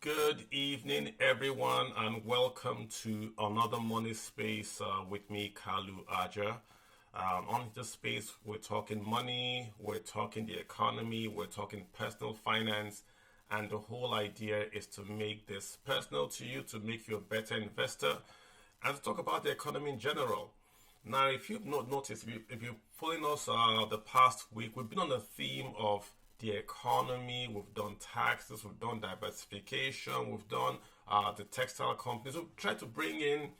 Good evening, everyone, and welcome to another Money Space with me, Kalu Aja. On this space, we're talking money, we're talking the economy, we're talking personal finance, and the whole idea is to make this personal to you, to make you a better investor, and to talk about the economy in general. Now, if you've not noticed, if you're following us the past week, we've been on the theme of the economy, we've done taxes, we've done diversification, we've done the textile companies. We've tried to bring in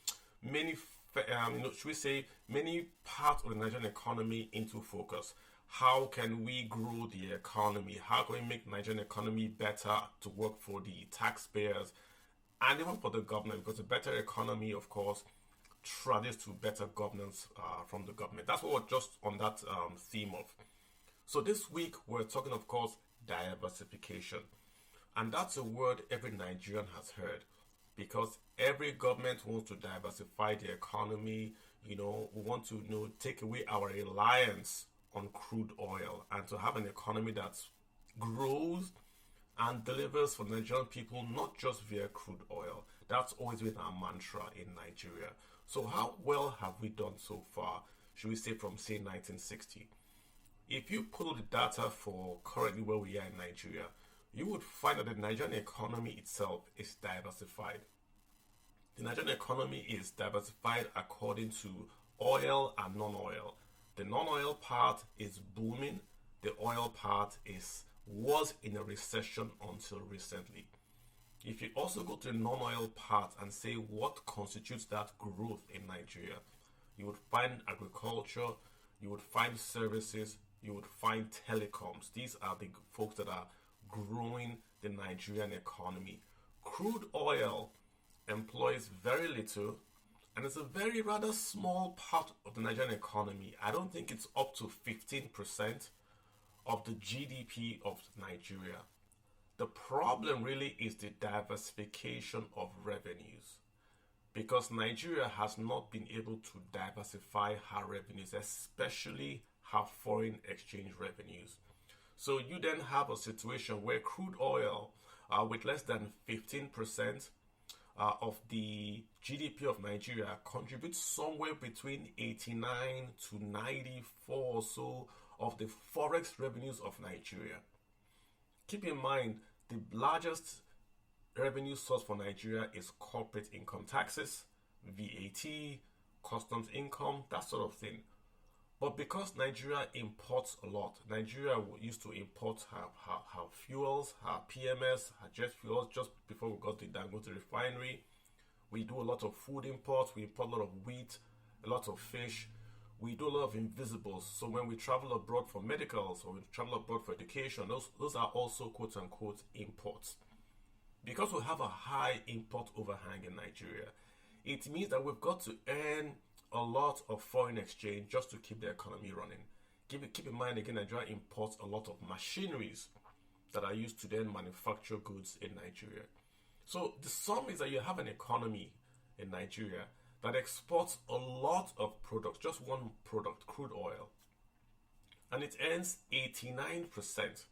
many, should we say, many parts of the Nigerian economy into focus. How can we grow the economy? How can we make Nigerian economy better to work for the taxpayers and even for the government? Because a better economy, of course, translates to better governance from the government. That's what we're just on that theme of. So this week we're talking, of course, diversification. And that's a word every Nigerian has heard because every government wants to diversify the economy. We want to take away our reliance on crude oil and to have an economy that grows and delivers for Nigerian people, not just via crude oil. That's always been our mantra in Nigeria. So how well have we done so far, should we say, from, say, 1960? If you pull the data for currently where we are in Nigeria, you would find that the Nigerian economy itself is diversified. The Nigerian economy is diversified according to oil and non-oil. The non-oil part is booming. The oil part was in a recession until recently. If you also go to the non-oil part and say what constitutes that growth in Nigeria, you would find agriculture, you would find services, you would find telecoms. These are the folks that are growing the Nigerian economy. Crude oil employs very little and it's a very rather small part of the Nigerian economy. I don't think it's up to 15% of the GDP of Nigeria. The problem really is the diversification of revenues because Nigeria has not been able to diversify her revenues, especially her foreign exchange revenues. So you then have a situation where crude oil, with less than 15% of the GDP of Nigeria, contributes somewhere between 89 to 94 or so of the forex revenues of Nigeria. Keep in mind, the largest revenue source for Nigeria is corporate income taxes, VAT, customs income, that sort of thing. But because Nigeria imports a lot, Nigeria used to import her fuels, her PMS, her jet fuels just before we got the Dangote refinery. We do a lot of food imports, we import a lot of wheat, a lot of fish. We do a lot of invisibles. So when we travel abroad for medicals or we travel abroad for education, those are also quote unquote imports. Because we have a high import overhang in Nigeria, it means that we've got to earn a lot of foreign exchange just to keep the economy running. Keep in mind again, Nigeria imports a lot of machineries that are used to then manufacture goods in Nigeria. So the sum is that you have an economy in Nigeria that exports a lot of products, just one product, crude oil, and it earns 89%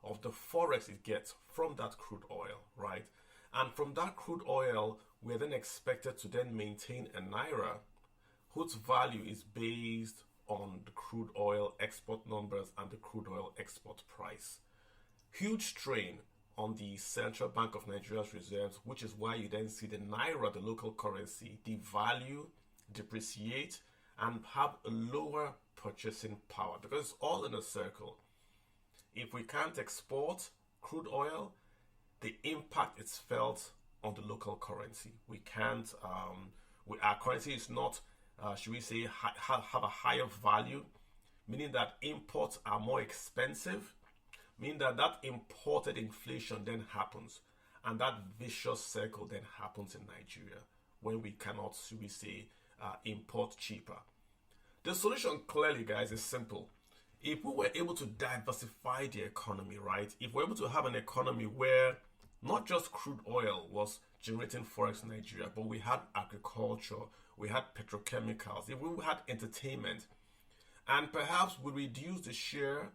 of the forex it gets from that crude oil, right? And from that crude oil, we're then expected to then maintain a naira whose value is based on the crude oil export numbers and the crude oil export price. Huge strain on the Central Bank of Nigeria's reserves, which is why you then see the naira, the local currency, devalue, depreciate, and have a lower purchasing power because it's all in a circle. If we can't export crude oil, the impact is felt on the local currency. We can't, our currency is not, should we say, have a higher value, meaning that imports are more expensive, meaning that imported inflation then happens, and that vicious circle then happens in Nigeria when we cannot, should we say, import cheaper. The solution clearly, guys, is simple. If we were able to diversify the economy, right? If we're able to have an economy where not just crude oil was generating forex in Nigeria, but we had agriculture, we had petrochemicals, if we had entertainment, and perhaps we reduce the share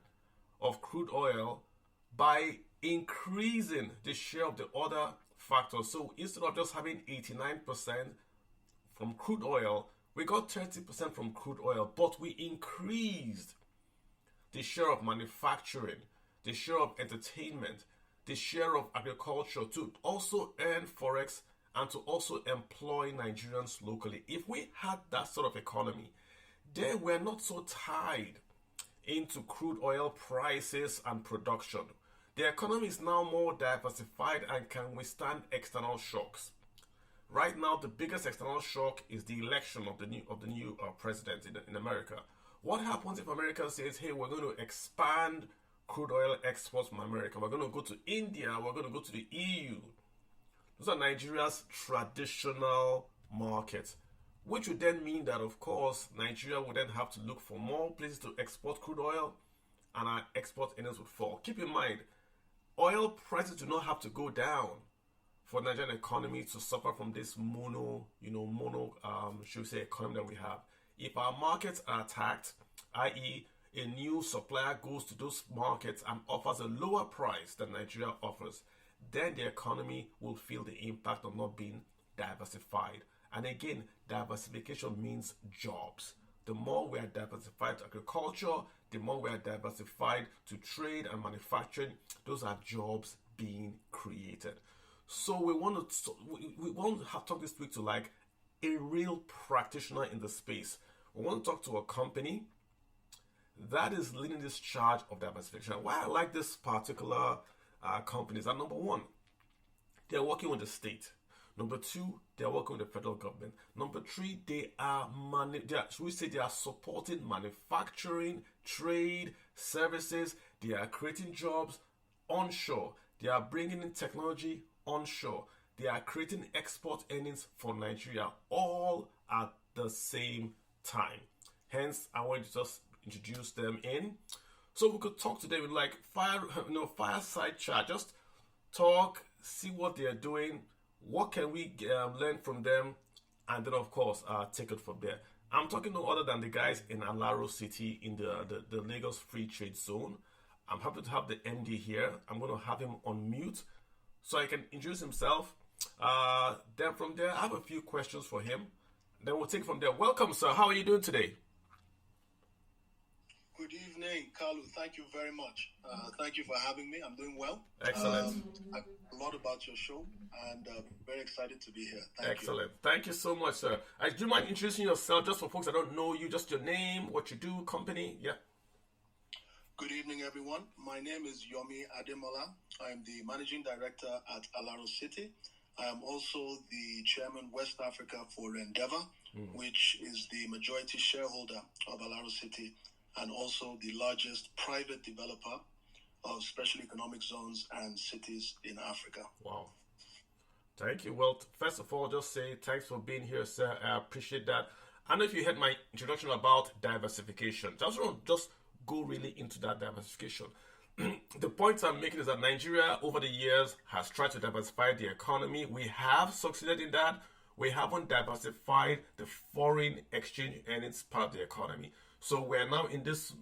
of crude oil by increasing the share of the other factors. So instead of just having 89% from crude oil, we got 30% from crude oil, but we increased the share of manufacturing, the share of entertainment, the share of agriculture to also earn forex and to also employ Nigerians locally. If we had that sort of economy, then we're not so tied into crude oil prices and production. The economy is now more diversified and can withstand external shocks. Right now, the biggest external shock is the election of the new president in America. What happens if America says, hey, we're going to expand crude oil exports from America? We're going to go to India. We're going to go to the EU. Those are Nigeria's traditional markets, which would then mean that, of course, Nigeria would then have to look for more places to export crude oil, and our export earnings would fall. Keep in mind, oil prices do not have to go down for the Nigerian economy to suffer from this should we say, economy that we have. If our markets are attacked, i.e., a new supplier goes to those markets and offers a lower price than Nigeria offers, then the economy will feel the impact of not being diversified. And again, diversification means jobs. The more we are diversified to agriculture, the more we are diversified to trade and manufacturing, those are jobs being created. So we want to talk this week to like a real practitioner in the space. We want to talk to a company that is leading this charge of diversification. Why I like this particular company is that, number one, they're working with the state. Number two, they are working with the federal government. Number three, they are supporting manufacturing, trade, services. They are creating jobs onshore. They are bringing in technology onshore. They are creating export earnings for Nigeria all at the same time. Hence, I want to just introduce them in. So we could talk today with like fireside chat. Just talk, see what they are doing. What can we learn from them? And then, of course, take it from there. I'm talking no other than the guys in Alaro City in the Lagos Free Trade Zone. I'm happy to have the MD here. I'm going to have him on mute so he can introduce himself. Then from there, I have a few questions for him. Then we'll take it from there. Welcome, sir. How are you doing today? Good evening, Kalu. Thank you very much. Thank you for having me. I'm doing well. Excellent. I know a lot about your show and very excited to be here. Excellent. Thank you so much, sir. Do you mind introducing yourself just for folks that don't know you, just your name, what you do, company? Yeah. Good evening, everyone. My name is Yomi Ademola. I am the Managing Director at Alaro City. I am also the Chairman West Africa for Endeavor, which is the majority shareholder of Alaro City and also the largest private developer of special economic zones and cities in Africa. Wow. Thank you. Well, first of all, just say thanks for being here, sir. I appreciate that. I don't know if you heard my introduction about diversification. Just go really into that diversification. The point I'm making is that Nigeria, over the years, has tried to diversify the economy. We have succeeded in that. We haven't diversified the foreign exchange earnings part of the economy. So we're now in this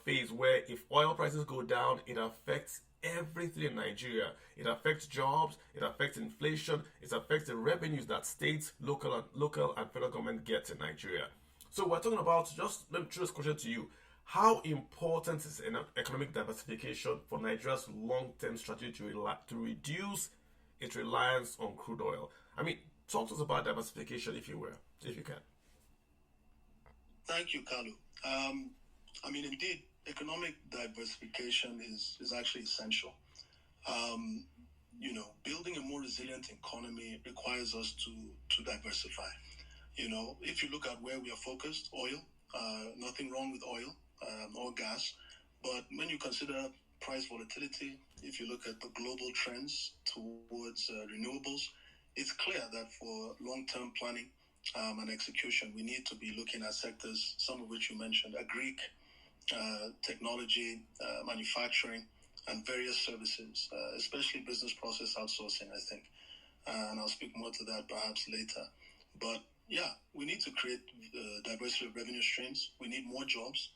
phase where if oil prices go down, it affects everything in Nigeria. It affects jobs, it affects inflation, it affects the revenues that states, local and federal government get in Nigeria. So we're talking about, let me throw this question to you. How important is economic diversification for Nigeria's long-term strategy to reduce its reliance on crude oil? I mean, talk to us about diversification, if you can. Thank you, Kalu. Indeed, economic diversification is actually essential. Building a more resilient economy requires us to diversify. If you look at where we are focused, oil, nothing wrong with oil or gas, but when you consider price volatility, if you look at the global trends towards renewables, it's clear that for long-term planning and execution, we need to be looking at sectors, some of which you mentioned, agri, technology, manufacturing, and various services, especially business process outsourcing, I think. And I'll speak more to that perhaps later. But yeah, we need to create diversity of revenue streams. We need more jobs.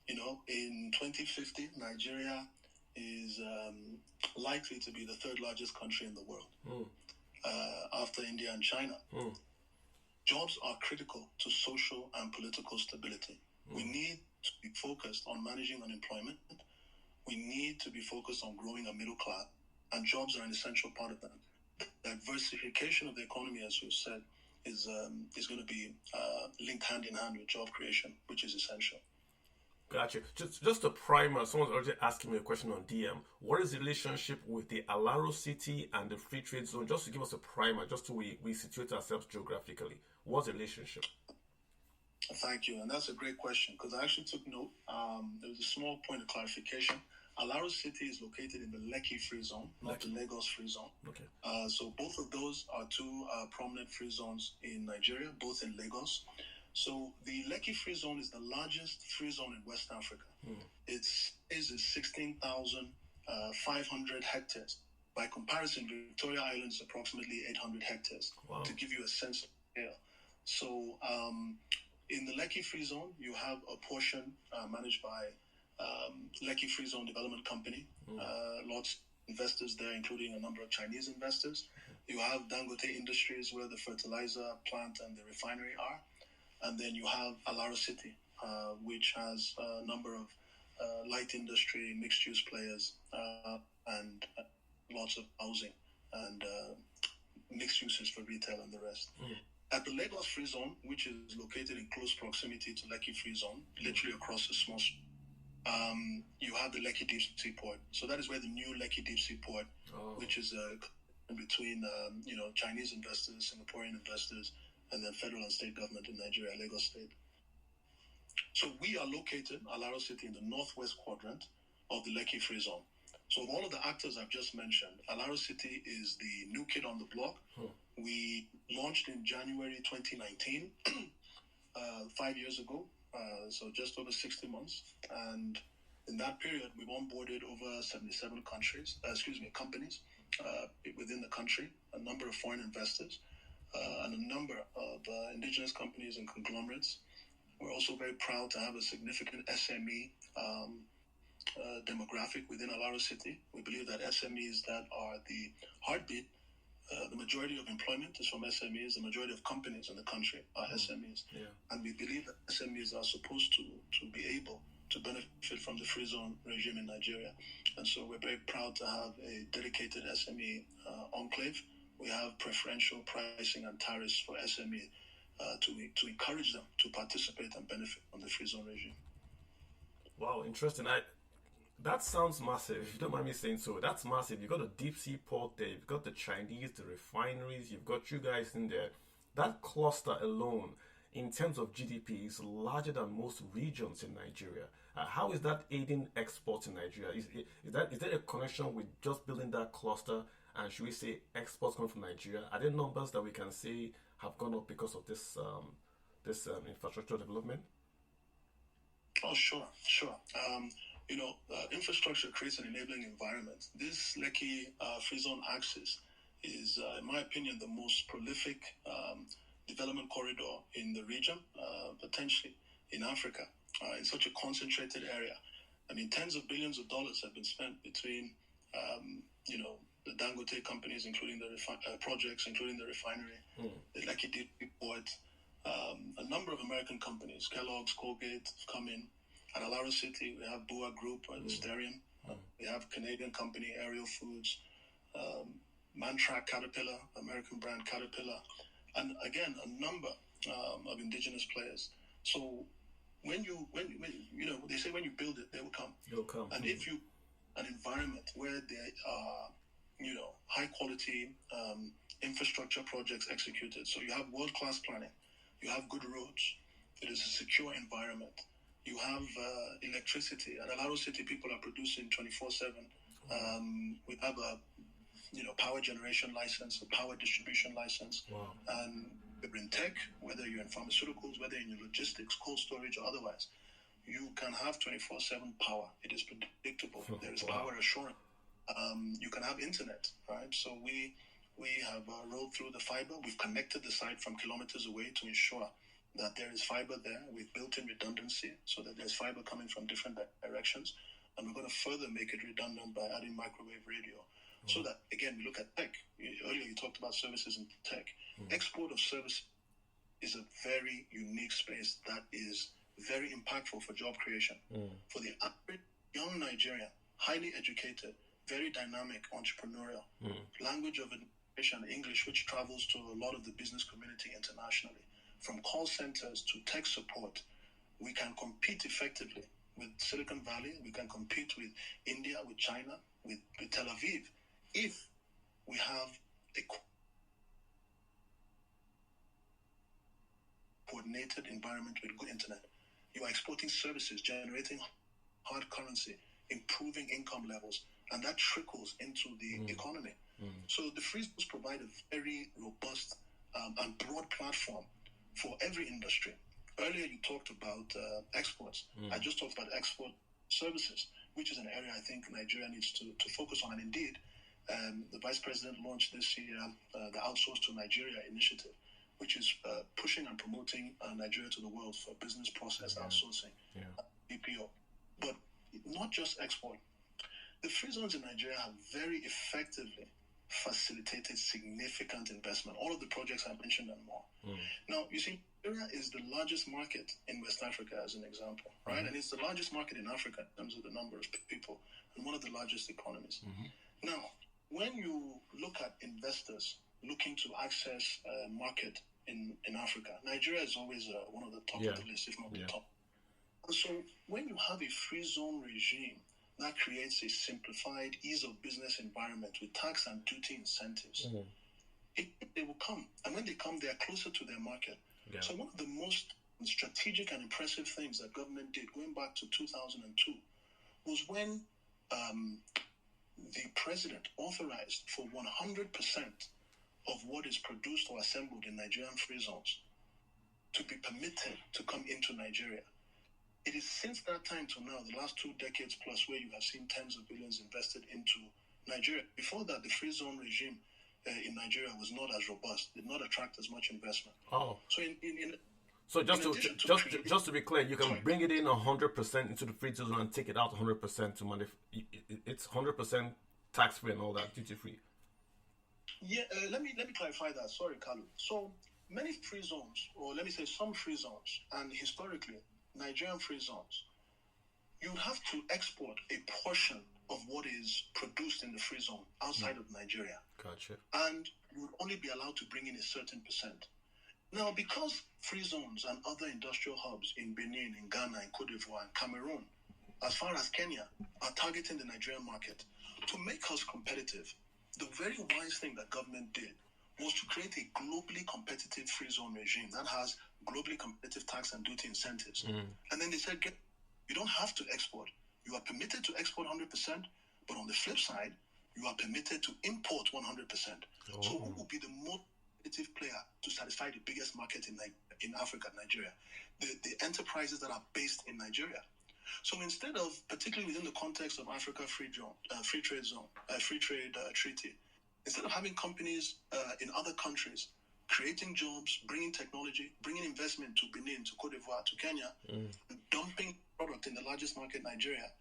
In 2050, Nigeria is likely to be the third largest country in the world, after India and China. Jobs are critical to social and political stability. We need to be focused on managing unemployment. We need to be focused on growing a middle class, and jobs are an essential part of that. Diversification of the economy, as you said, is going to be linked hand in hand with job creation, which is essential. Gotcha. Just a primer. Someone's already asking me a question on DM. What is the relationship with the Alaro City and the Free Trade Zone? Just to give us a primer, just so we situate ourselves geographically. What's the relationship? Thank you, and that's a great question because I actually took note. There was a small point of clarification. Alaro City is located in the Lekki Free Zone, not the Lagos Free Zone. Okay. So both of those are two prominent free zones in Nigeria, both in Lagos. So the Lekki Free Zone is the largest free zone in West Africa. It is 16,500 hectares. By comparison, Victoria Island is approximately 800 hectares. Wow. To give you a sense of scale. So in the Lekki Free Zone, you have a portion managed by Lekki Free Zone Development Company. Lots of investors there, including a number of Chinese investors. You have Dangote Industries, where the fertilizer plant and the refinery are. And then you have Alaro City, which has a number of light industry, mixed-use players, and lots of housing and mixed uses for retail and the rest. At the Lagos Free Zone, which is located in close proximity to Lekki Free Zone, literally across a small you have the Lekki Deep Sea Port. So that is where the new Lekki Deep Sea Port, which is in between Chinese investors, Singaporean investors, and then federal and state government in Nigeria, Lagos State. So we are located, Alaro City, in the northwest quadrant of the Lekki Free Zone. So of all of the actors I've just mentioned, Alaro City is the new kid on the block. We launched in January 2019, 5 years ago, so just over 60 months. And in that period, we've onboarded over 77 companies within the country, a number of foreign investors, and a number of indigenous companies and conglomerates. We're also very proud to have a significant SME demographic within Alaro City. We believe that SMEs that are the heartbeat, the majority of employment is from SMEs, the majority of companies in the country are SMEs. And we believe that SMEs are supposed to be able to benefit from the free zone regime in Nigeria. And so we're very proud to have a dedicated SME enclave. We have preferential pricing and tariffs for SME to encourage them to participate and benefit from the free zone regime. Wow, interesting. That sounds massive, if you don't mind me saying so. That's massive. You've got a deep sea port there, you've got the Chinese, the refineries, you've got you guys in there. That cluster alone, in terms of GDP, is larger than most regions in Nigeria. How is that aiding exports in Nigeria? Is there a connection with just building that cluster? And should we say exports coming from Nigeria? Are there numbers that we can say have gone up because of this infrastructure development? Oh, sure. Infrastructure creates an enabling environment. This Lekki Free Zone axis is, in my opinion, the most prolific development corridor in the region, potentially in Africa, in such a concentrated area. I mean, tens of billions of dollars have been spent between, the Dangote companies, including the projects, including the refinery, the Lekki Deep Port, a number of American companies, Kellogg's, Colgate, have come in. At Alaro City, we have Bua Group, Sterium. We have Canadian company, Aerial Foods, Mantrac Caterpillar, American brand Caterpillar, and again, a number of indigenous players. So when they say when you build it, they will come. They'll come. And if you, an environment where there are, high quality infrastructure projects executed, so you have world-class planning, you have good roads, it is a secure environment. You have electricity. At Alaro City, people are producing 24/7. We have a power generation license, a power distribution license. Wow. And you're in tech, whether you're in pharmaceuticals, whether in logistics, cold storage, or otherwise, you can have 24/7 power. It is predictable. There is power assurance. You can have internet, right? So we have rolled through the fiber. We've connected the site from kilometers away to ensure that there is fiber there with built-in redundancy so that there's fiber coming from different directions. and we're going to further make it redundant by adding microwave radio. So that, again, we look at tech. Earlier you talked about services and tech. Export of service is a very unique space that is very impactful for job creation. For the average young Nigerian, highly educated, very dynamic, entrepreneurial, language of education, English, which travels to a lot of the business community internationally. From call centers to tech support, we can compete effectively with Silicon Valley. We can compete with India, with China, with Tel Aviv, if we have a coordinated environment with good internet. You are exporting services, generating hard currency, improving income levels, and that trickles into the economy. So the free zones provide a very robust and broad platform for every industry. Earlier you talked about exports. I just talked about export services, which is an area I think Nigeria needs to focus on. And indeed, the Vice President launched this year the Outsource to Nigeria initiative, which is pushing and promoting Nigeria to the world for business process outsourcing, BPO. But not just export. The free zones in Nigeria have very effectively facilitated significant investment. All of the projects I mentioned and more. Now, you see, Nigeria is the largest market in West Africa, as an example, right? And it's the largest market in Africa in terms of the number of people, and one of the largest economies. Now, when you look at investors looking to access a market in Africa, Nigeria is always one of the top of the list, if not the top. And so when you have a free zone regime that creates a simplified ease of business environment with tax and duty incentives, they will come. And when they come, they are closer to their market. So one of the most strategic and impressive things that government did going back to 2002 was when the president authorized for 100% of what is produced or assembled in Nigerian free zones to be permitted to come into Nigeria. It is since that time to now, the last 2 decades plus, where you have seen tens of billions invested into Nigeria. Before that, the free zone regime in Nigeria was not as robust, did not attract as much investment. So just to be clear, you can bring it in 100% into the free zone and take it out 100% to it's 100% tax free and all that, duty free. Yeah, let me clarify that. Sorry, Kalu. So many free zones, or let me say some free zones, and historically Nigerian free zones, you would have to export a portion of what is produced in the free zone outside of Nigeria. Gotcha. And you would only be allowed to bring in a certain percent. Now, because free zones and other industrial hubs in Benin, in Ghana, in Cote d'Ivoire, and Cameroon, as far as Kenya, are targeting the Nigerian market, to make us competitive, the very wise thing that government did was to create a globally competitive free zone regime that has globally competitive tax and duty incentives. And then they said, you don't have to export. You are permitted to export 100%, but on the flip side, you are permitted to import 100%. So who will be the most competitive player to satisfy the biggest market in Africa, Nigeria? The enterprises that are based in Nigeria. So instead of, particularly within the context of Africa Free Trade Treaty, instead of having companies in other countries creating jobs, bringing technology, bringing investment to Benin, to Cote d'Ivoire, to Kenya, dumping product in the largest market, Nigeria,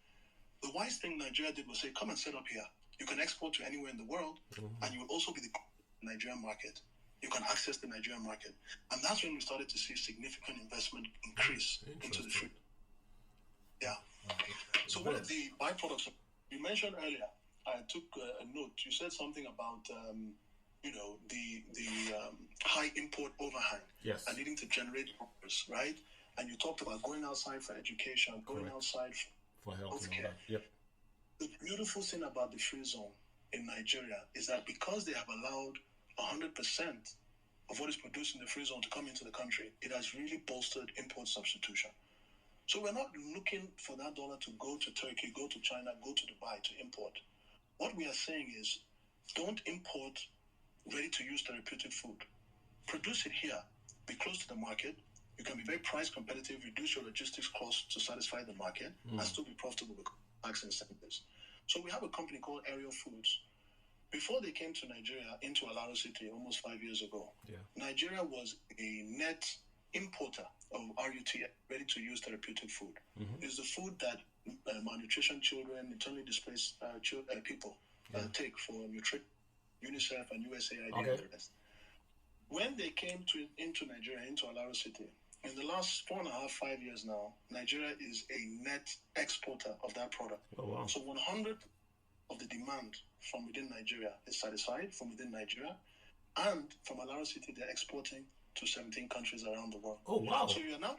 the wise thing Nigeria did was say, come and set up here. You can export to anywhere in the world, and you will also be the Nigerian market. You can access the Nigerian market. And that's when we started to see significant investment increase into the free. So one of the byproducts you mentioned earlier, I took a note. You said something about the high import overhang and needing to generate workers, right? And you talked about going outside for education, going outside for healthcare. The beautiful thing about the free zone in Nigeria is that because they have allowed 100% of what is produced in the free zone to come into the country, it has really bolstered import substitution. So we're not looking for that dollar to go to Turkey, go to China, go to Dubai to import. What we are saying is, don't import ready-to-use therapeutic food. Produce it here. Be close to the market. You can be very price competitive, reduce your logistics costs to satisfy the market, and still be profitable with tax incentives. So we have a company called Aerial Foods. Before they came to Nigeria, into Alaro City, almost 5 years ago, Nigeria was a net importer of RUT, ready-to-use therapeutic food. It's the food that malnutrition children, internally displaced people take for nutrition, UNICEF and USAID and the rest. When they came into Nigeria, into Alaro City, in the last 4.5, 5 years now, Nigeria is a net exporter of that product. Oh, wow. So 100 of the demand from within Nigeria is satisfied from within Nigeria, and from Alaro City, they're exporting to 17 countries around the world. Oh, wow. So you're now,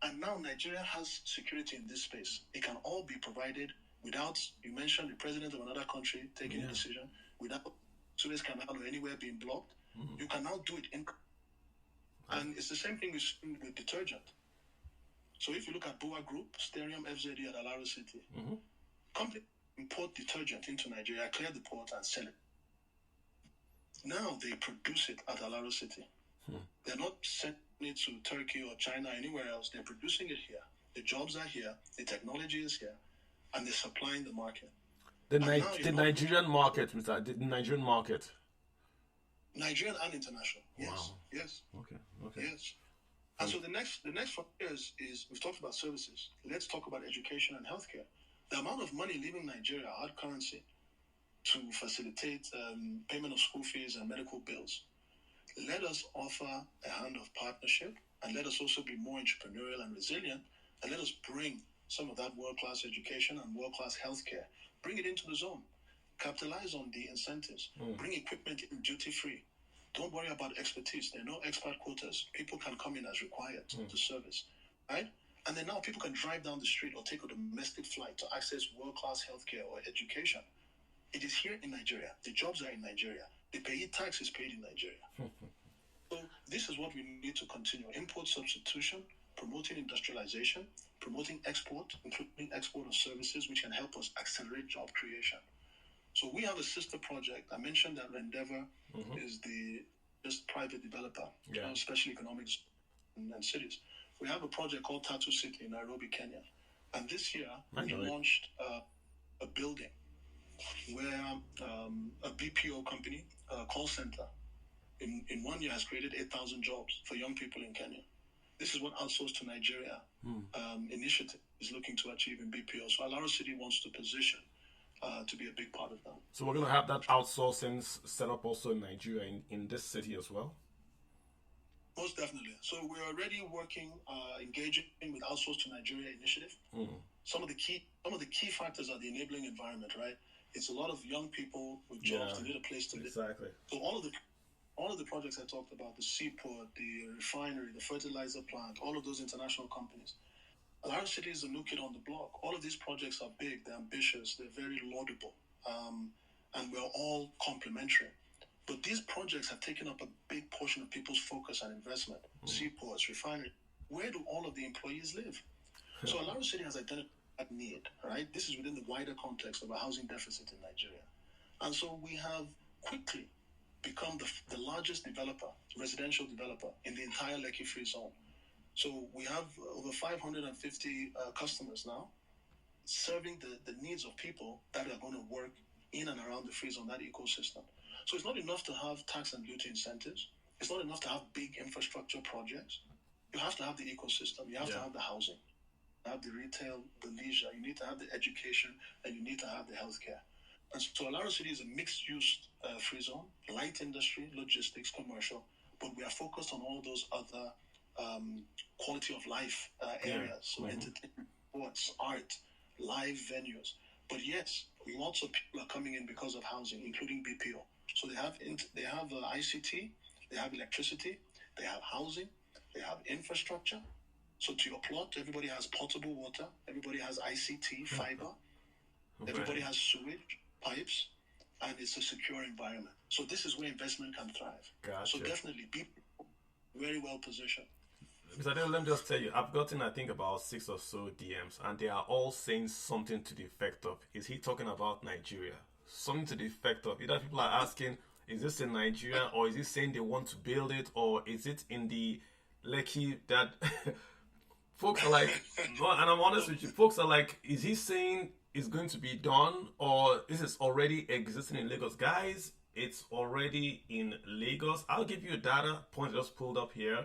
and now Nigeria has security in this space. It can all be provided without, you mentioned the president of another country taking a decision, without Suez Canal or anywhere being blocked. You can now do it in. And it's the same thing with detergent. So if you look at Boa Group, Sterium FZD at Alaro City, company import detergent into Nigeria, clear the port and sell it. Now they produce it at Alaro City. They're not sending it to Turkey or China or anywhere else. They're producing it here. The jobs are here. The technology is here. And they're supplying the market. The Nigerian market, Mr. The Nigerian market. Nigerian and international. Yes. Wow. Yes. Okay. Yes. And so the next frontier is we've talked about services. Let's talk about education and healthcare. The amount of money leaving Nigeria, hard currency, to facilitate payment of school fees and medical bills. Let us offer a hand of partnership, and let us also be more entrepreneurial and resilient, and let us bring some of that world-class education and world-class healthcare, bring it into the zone. Capitalize on the incentives. Bring equipment in duty-free. Don't worry about expertise. There are no expat quotas. People can come in as required to service, right? And then now people can drive down the street or take a domestic flight to access world-class healthcare or education. It is here in Nigeria. The jobs are in Nigeria. The pay tax is paid in Nigeria. So this is what we need to continue. Import substitution, promoting industrialization, promoting export, including export of services, which can help us accelerate job creation. So we have a sister project. I mentioned that Rendeavor is the just private developer, special economics and cities. We have a project called Tattoo City in Nairobi, Kenya. And this year, we launched a building where a BPO company, call center, in 1 year has created 8,000 jobs for young people in Kenya. This is what Outsource to Nigeria initiative is looking to achieve in BPO. So Alaro City wants to position to be a big part of that. So we're going to have that outsourcing set up also in Nigeria, in this city as well? Most definitely. So we're already working, engaging with Outsource to Nigeria initiative. Some of the key factors are the enabling environment, right? It's a lot of young people with jobs. They need a place to live. Exactly. So all of the projects I talked about, the seaport, the refinery, the fertilizer plant, all of those international companies. Alaro City is the new kid on the block. All of these projects are big, they're ambitious, they're very laudable, and we're all complementary. But these projects have taken up a big portion of people's focus and investment. Seaports, refinery. Where do all of the employees live? So Alaro City has identified that need, right? This is within the wider context of a housing deficit in Nigeria. And so we have quickly become the largest developer, residential developer, in the entire Lekki Free Zone. So we have over 550 customers now, serving the needs of people that are going to work in and around the free zone, that ecosystem. So it's not enough to have tax and duty incentives. It's not enough to have big infrastructure projects. You have to have the ecosystem. You have to have the housing. You have the retail, the leisure. You need to have the education, and you need to have the healthcare. And so Alaro City is a mixed-use free zone, light industry, logistics, commercial, but we are focused on all those other quality of life areas. So entertainment, sports, art, live venues. But yes, lots of people are coming in because of housing, including BPO. So they have ICT, they have electricity, they have housing, they have infrastructure. So to your plot, everybody has potable water, everybody has ICT, fiber, everybody has sewage, pipes, and it's a secure environment. So this is where investment can thrive. Gotcha. So definitely be very well positioned. Mr. Dale, let me just tell you, I've gotten, I think, about 6 or so DMs, and they are all saying something to the effect of, is he talking about Nigeria? Something to the effect of, either people are asking, is this in Nigeria, or is he saying they want to build it, or is it in the Lekki that... Folks are like, well, and I'm honest with you, folks are like, is he saying it's going to be done, or this is already existing in Lagos? Guys, it's already in Lagos. I'll give you a data point I just pulled up here.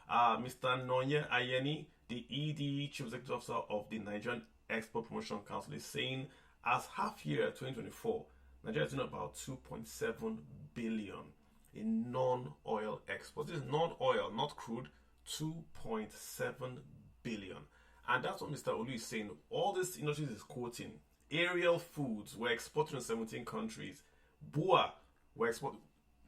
Mr. Nonye Ayeni, the ED Chief Executive Officer of the Nigerian Export Promotion Council is saying as half year 2024, Nigeria is doing about 2.7 billion in non-oil exports. This is non-oil, not crude, 2.7 billion. And that's what Mr. Olu is saying. All these industries is quoting. Ariel Foods were exporting in 17 countries. Bua were exporting.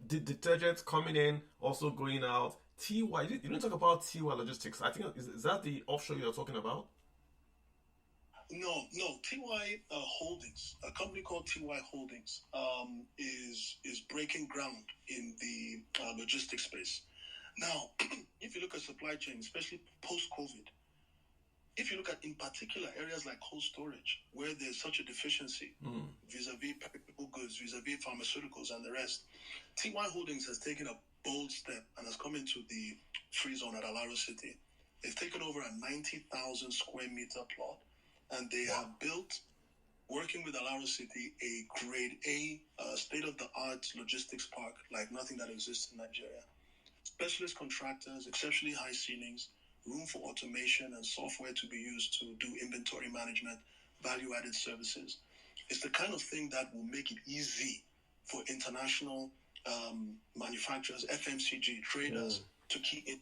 Detergents coming in, also going out. TY, you didn't talk about TY Logistics. I think, is that the offshore you're talking about? No. TY Holdings, a company called TY Holdings, is breaking ground in the logistics space. Now, if you look at supply chain, especially post-COVID, if you look at, in particular, areas like cold storage, where there's such a deficiency vis-a-vis perishable goods, vis-a-vis pharmaceuticals and the rest, TY Holdings has taken a bold step and has come into the free zone at Alaro City. They've taken over a 90,000 square meter plot, and they have built, working with Alaro City, a grade A state-of-the-art logistics park like nothing that exists in Nigeria. Specialist contractors, exceptionally high ceilings, room for automation and software to be used to do inventory management, value-added services. It's the kind of thing that will make it easy for international manufacturers, FMCG traders to key in.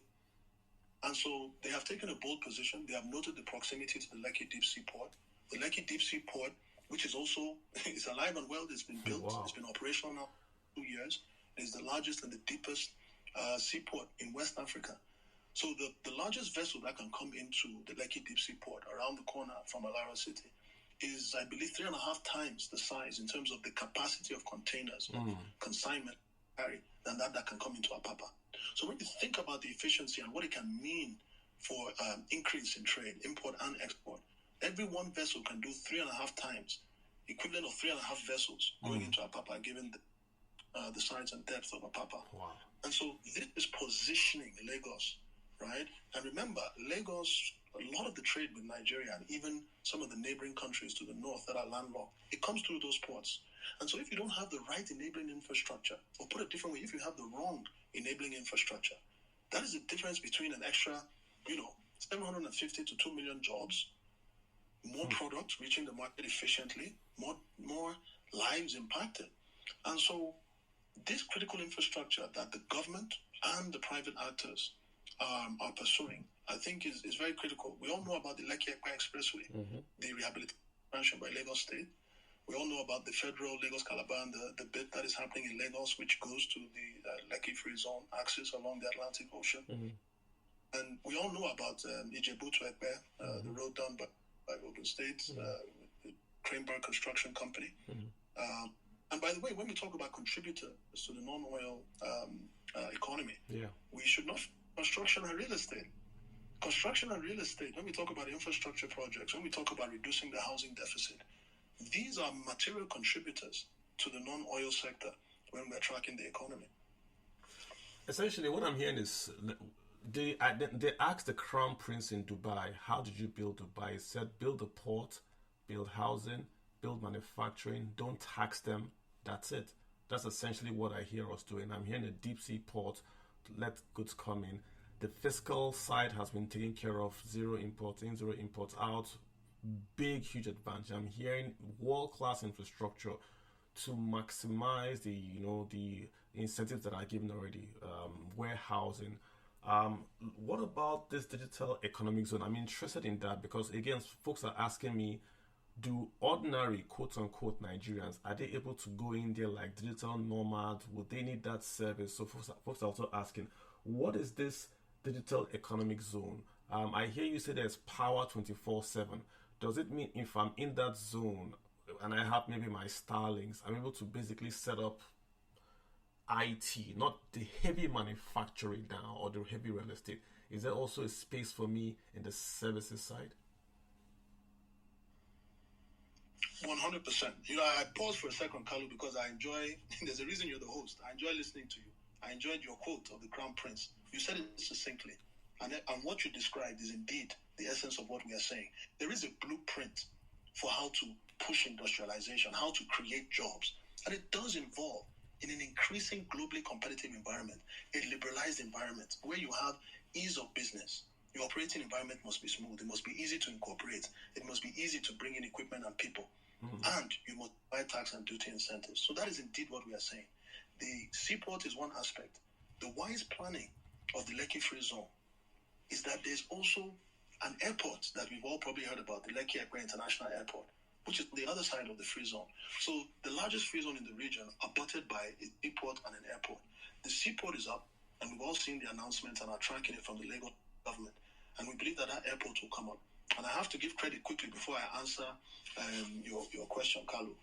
And so they have taken a bold position. They have noted the proximity to the Lekki Deep Sea Port. The Lekki Deep Sea Port, which is also is alive and well, it's been built. Wow. It's been operational now for 2 years. It's the largest and the deepest seaport in West Africa. So the largest vessel that can come into the Lekki Deep Sea Port around the corner from Alaro City is, I believe, 3.5 times the size in terms of the capacity of containers, of consignment carry, than that can come into Apapa. So when you think about the efficiency and what it can mean for increase in trade, import and export, every one vessel can do 3.5 times, equivalent of 3.5 vessels going into Apapa, given the size and depth of Apapa. Wow. And so this is positioning Lagos, right? And remember, Lagos, a lot of the trade with Nigeria and even some of the neighboring countries to the north that are landlocked, it comes through those ports. And so if you don't have the right enabling infrastructure, or put it a different way, if you have the wrong enabling infrastructure, that is the difference between an extra, 750 to 2 million jobs, more products reaching the market efficiently, more lives impacted. And so this critical infrastructure that the government and the private actors are pursuing, I think is very critical. We all know about the Lekki-Ekpa Expressway, the rehabilitation expansion by Lagos State. We all know about the federal Lagos-Calabar and the bit that is happening in Lagos, which goes to the Lekki Free Zone axis along the Atlantic Ocean. And we all know about Ijebu to Ekpe, the road done by Ogun State, the Cranberg Construction Company. And by the way, when we talk about contributors to the non-oil economy, we should not construction and real estate. Construction and real estate, when we talk about infrastructure projects, when we talk about reducing the housing deficit, these are material contributors to the non-oil sector when we're tracking the economy. Essentially, what I'm hearing is they asked the Crown Prince in Dubai, how did you build Dubai? He said, build a port, build housing, build manufacturing, don't tax them. That's it. That's essentially what I hear us doing. I'm hearing a deep sea port to let goods come in. The fiscal side has been taken care of, zero imports in, zero imports out. Big, huge advantage. I'm hearing world-class infrastructure to maximize the incentives that are given already. Warehousing. What about this digital economic zone? I'm interested in that because, again, folks are asking me, do ordinary quote-unquote Nigerians, are they able to go in there like digital nomads? Would they need that service? So folks are also asking, what is this digital economic zone? I hear you say there's power 24/7. Does it mean if I'm in that zone and I have maybe my Starlinks, I'm able to basically set up IT, not the heavy manufacturing now or the heavy real estate? Is there also a space for me in the services side? 100%. I paused for a second, Kalu, because I enjoy, there's a reason you're the host. I enjoy listening to you. I enjoyed your quote of the Crown Prince. You said it succinctly. And what you described is indeed the essence of what we are saying. There is a blueprint for how to push industrialization, how to create jobs. And it does involve, in an increasing globally competitive environment, a liberalized environment where you have ease of business. Your operating environment must be smooth. It must be easy to incorporate. It must be easy to bring in equipment and people. And you must provide tax and duty incentives. So that is indeed what we are saying. The seaport is one aspect. The wise planning of the Lekki Free Zone is that there's also an airport that we've all probably heard about, the Lekki Ekpe International Airport, which is the other side of the free zone. So the largest free zone in the region, abutted by a seaport and an airport. The seaport is up, and we've all seen the announcements and are tracking it from the Lagos government. And we believe that airport will come up. And I have to give credit quickly before I answer your question, Kalu.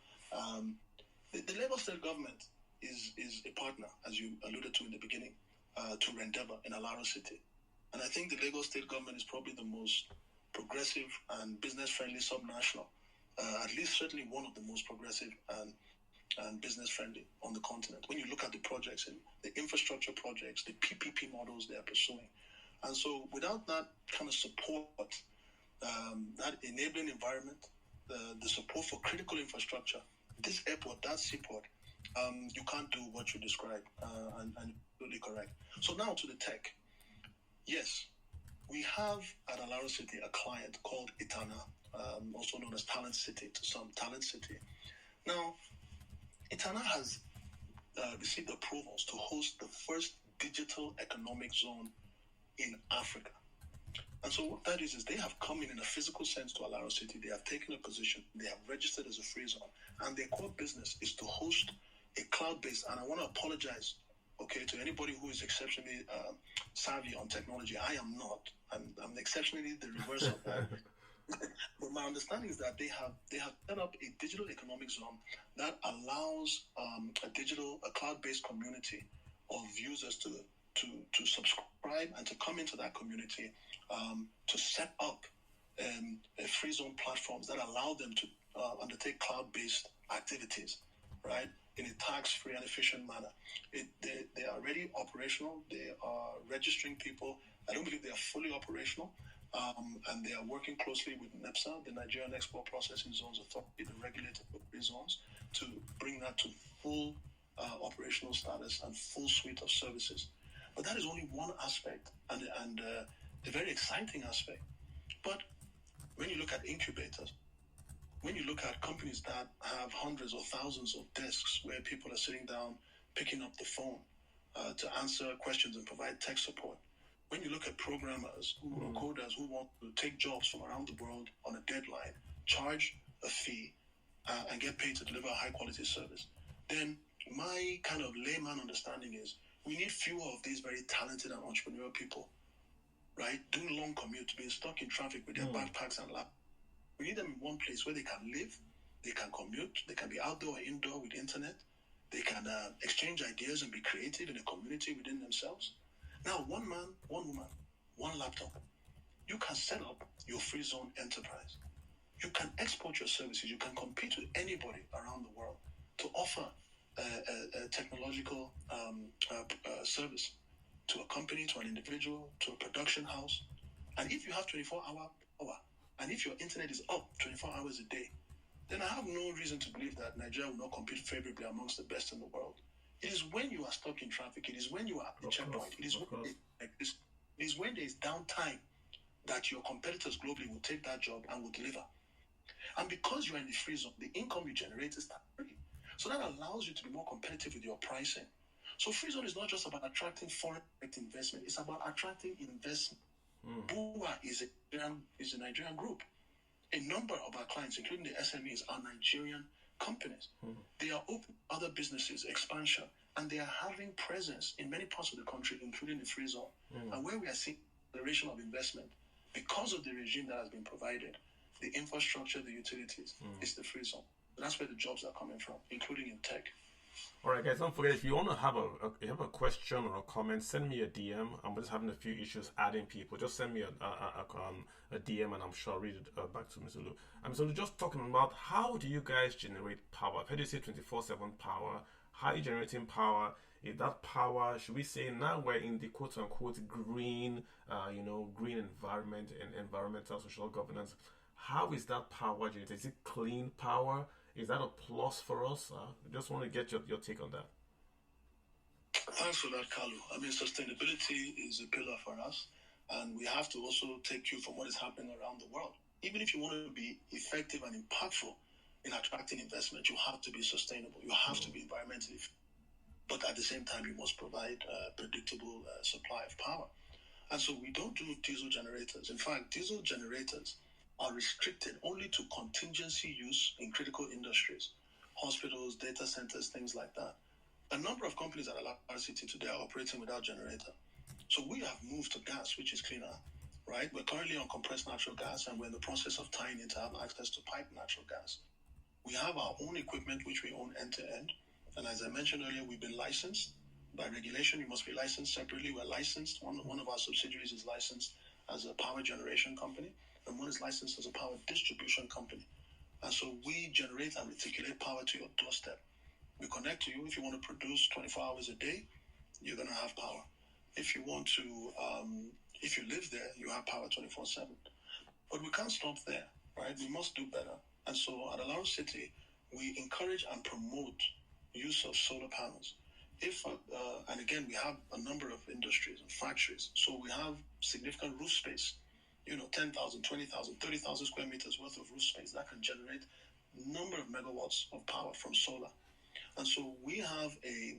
The Lagos State government is a partner, as you alluded to in the beginning, to Rendeva in Alaro City. And I think the Lagos State government is probably the most progressive and business-friendly subnational, at least certainly one of the most progressive and business-friendly on the continent. When you look at the projects, and the infrastructure projects, the PPP models they are pursuing. And so without that kind of support, that enabling environment, the support for critical infrastructure, this airport, that seaport, you can't do what you described, and you're totally correct. So now to the tech. Yes, we have at Alaro City a client called Itana, also known as Talent City, to some Talent City. Now, Itana has received approvals to host the first digital economic zone in Africa. And so what that is they have come in a physical sense to Alaro City. They have taken a position. They have registered as a free zone. And their core business is to host a cloud-based, and I want to apologize, to anybody who is exceptionally savvy on technology. I am not. I'm exceptionally the reverse of that. But my understanding is that they have set up a digital economic zone that allows a cloud-based community of users to subscribe and to come into that community to set up a free zone platforms that allow them to undertake cloud-based activities, right, in a tax-free and efficient manner. They are already operational. They are registering people. I don't believe they are fully operational. And they are working closely with NEPSA, the Nigerian Export Processing Zones Authority, the regulator of free zones, to bring that to full operational status and full suite of services. But that is only one aspect, and a very exciting aspect. But when you look at incubators, when you look at companies that have hundreds or thousands of desks where people are sitting down, picking up the phone to answer questions and provide tech support, when you look at programmers or coders who want to take jobs from around the world on a deadline, charge a fee, and get paid to deliver a high-quality service, then my kind of layman understanding is we need fewer of these very talented and entrepreneurial people, right, doing long commutes, being stuck in traffic with their backpacks and laptops. We need them in one place where they can live, they can commute, they can be outdoor or indoor with internet, they can exchange ideas and be creative in a community within themselves. Now, one man, one woman, one laptop, you can set up your free zone enterprise. You can export your services. You can compete with anybody around the world to offer a technological service to a company, to an individual, to a production house. And if you have 24-hour power, and if your internet is up 24 hours a day, then I have no reason to believe that Nigeria will not compete favorably amongst the best in the world. It is when you are stuck in traffic, it is when you are at the checkpoint, it is when there is downtime that your competitors globally will take that job and will deliver. And because you are in the free zone, the income you generate is tax-free. So that allows you to be more competitive with your pricing. So free zone is not just about attracting foreign direct investment, it's about attracting investment. BUA is a Nigerian group. A number of our clients, including the SMEs, are Nigerian companies. They are open to other businesses, expansion, and they are having presence in many parts of the country, including the free zone. And where we are seeing acceleration of investment, because of the regime that has been provided, the infrastructure, the utilities, is the free zone. That's where the jobs are coming from, including in tech. All right, guys, don't forget, if you want to have a question or a comment, send me a DM. I'm just having a few issues adding people. Just send me a DM, and I'm sure I'll read it back to Mr. Lu. So just talking about how do you guys generate power? I've heard you say 24/7 power. How are you generating power? Is that power, should we say now we're in the quote-unquote green, green environment and environmental social governance? How is that power generated? Is it clean power? Is that a plus for us? I just want to get your take on that. Thanks for that, Kalu. I mean, sustainability is a pillar for us. And we have to also take cue from what is happening around the world. Even if you want to be effective and impactful in attracting investment, you have to be sustainable. You have to be environmentally, but at the same time, you must provide a predictable supply of power. And so we don't do diesel generators. In fact, diesel generators are restricted only to contingency use in critical industries, hospitals, data centers, things like that. A number of companies at Alara City today are operating without generator. So we have moved to gas, which is cleaner, right? We're currently on compressed natural gas, and we're in the process of tying in to have access to piped natural gas. We have our own equipment, which we own end to end. And as I mentioned earlier, we've been licensed. By regulation, you must be licensed separately. We're licensed. One of our subsidiaries is licensed as a power generation company, and one is licensed as a power distribution company. And so we generate and reticulate power to your doorstep. We connect to you. If you want to produce 24 hours a day, you're going to have power. If you want to, if you live there, you have power 24/7. But we can't stop there, right? We must do better. And so at Alara City, we encourage and promote use of solar panels. And again, we have a number of industries and factories. So we have significant roof space, 10,000, 20,000, 30,000 square meters worth of roof space that can generate a number of megawatts of power from solar. And so we have a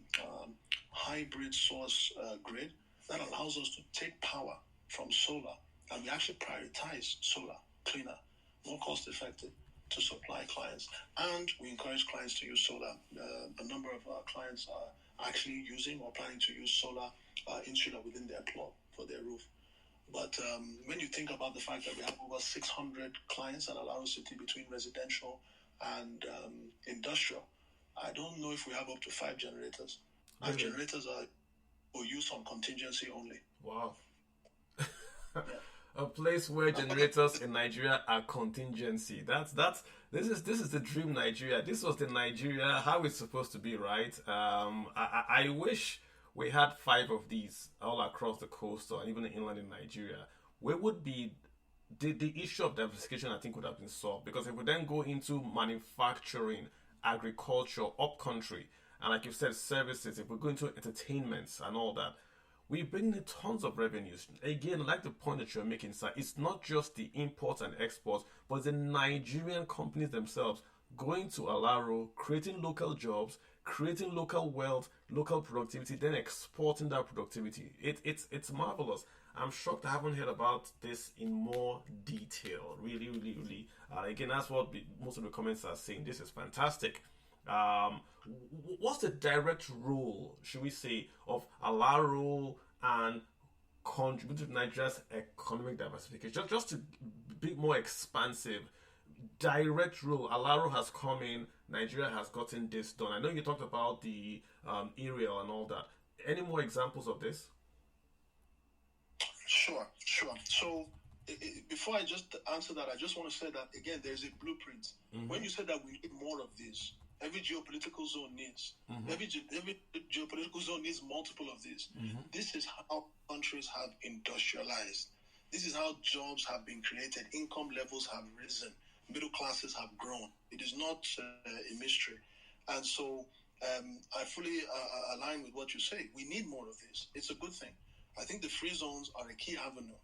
hybrid source grid that allows us to take power from solar, and we actually prioritize solar, cleaner, more cost effective to supply clients. And we encourage clients to use solar. A number of our clients are actually using or planning to use solar insular within their plot for their roof. But when you think about the fact that we have over 600 clients at Alara City between residential and industrial, I don't know if we have up to 5 generators. Really? 5 generators are for use on contingency only. Wow. A place where generators in Nigeria are contingency. This is the dream Nigeria. This was the Nigeria how it's supposed to be, right? I wish we had 5 of these all across the coast or even the inland in Nigeria. Where would be the issue of diversification? I think would have been solved, because if we then go into manufacturing, agriculture, upcountry, and like you said, services, if we go into entertainments and all that, we bring in tons of revenues. Again, I like the point that you're making, sir. It's not just the imports and exports, but the Nigerian companies themselves going to Alaro, creating local jobs, creating local wealth, local productivity, then exporting that productivity. It's marvelous. I'm shocked I haven't heard about this in more detail. Really, really, really. Again, that's what most of the comments are saying. This is fantastic. What's the direct role, should we say, of Alaro and contribute to Nigeria's economic diversification? Just to be more expansive, direct role. Alaro has come in, Nigeria has gotten this done. I know you talked about the aerial and all that. Any more examples of this? Sure. So before I just answer that, I just want to say that, again, there's a blueprint. Mm-hmm. When you said that we need more of this, every geopolitical zone needs. Mm-hmm. Every geopolitical zone needs multiple of these. Mm-hmm. This is how countries have industrialized. This is how jobs have been created. Income levels have risen. Middle classes have grown. It is not a mystery. And so I fully align with what you say. We need more of this. It's a good thing. I think the free zones are a key avenue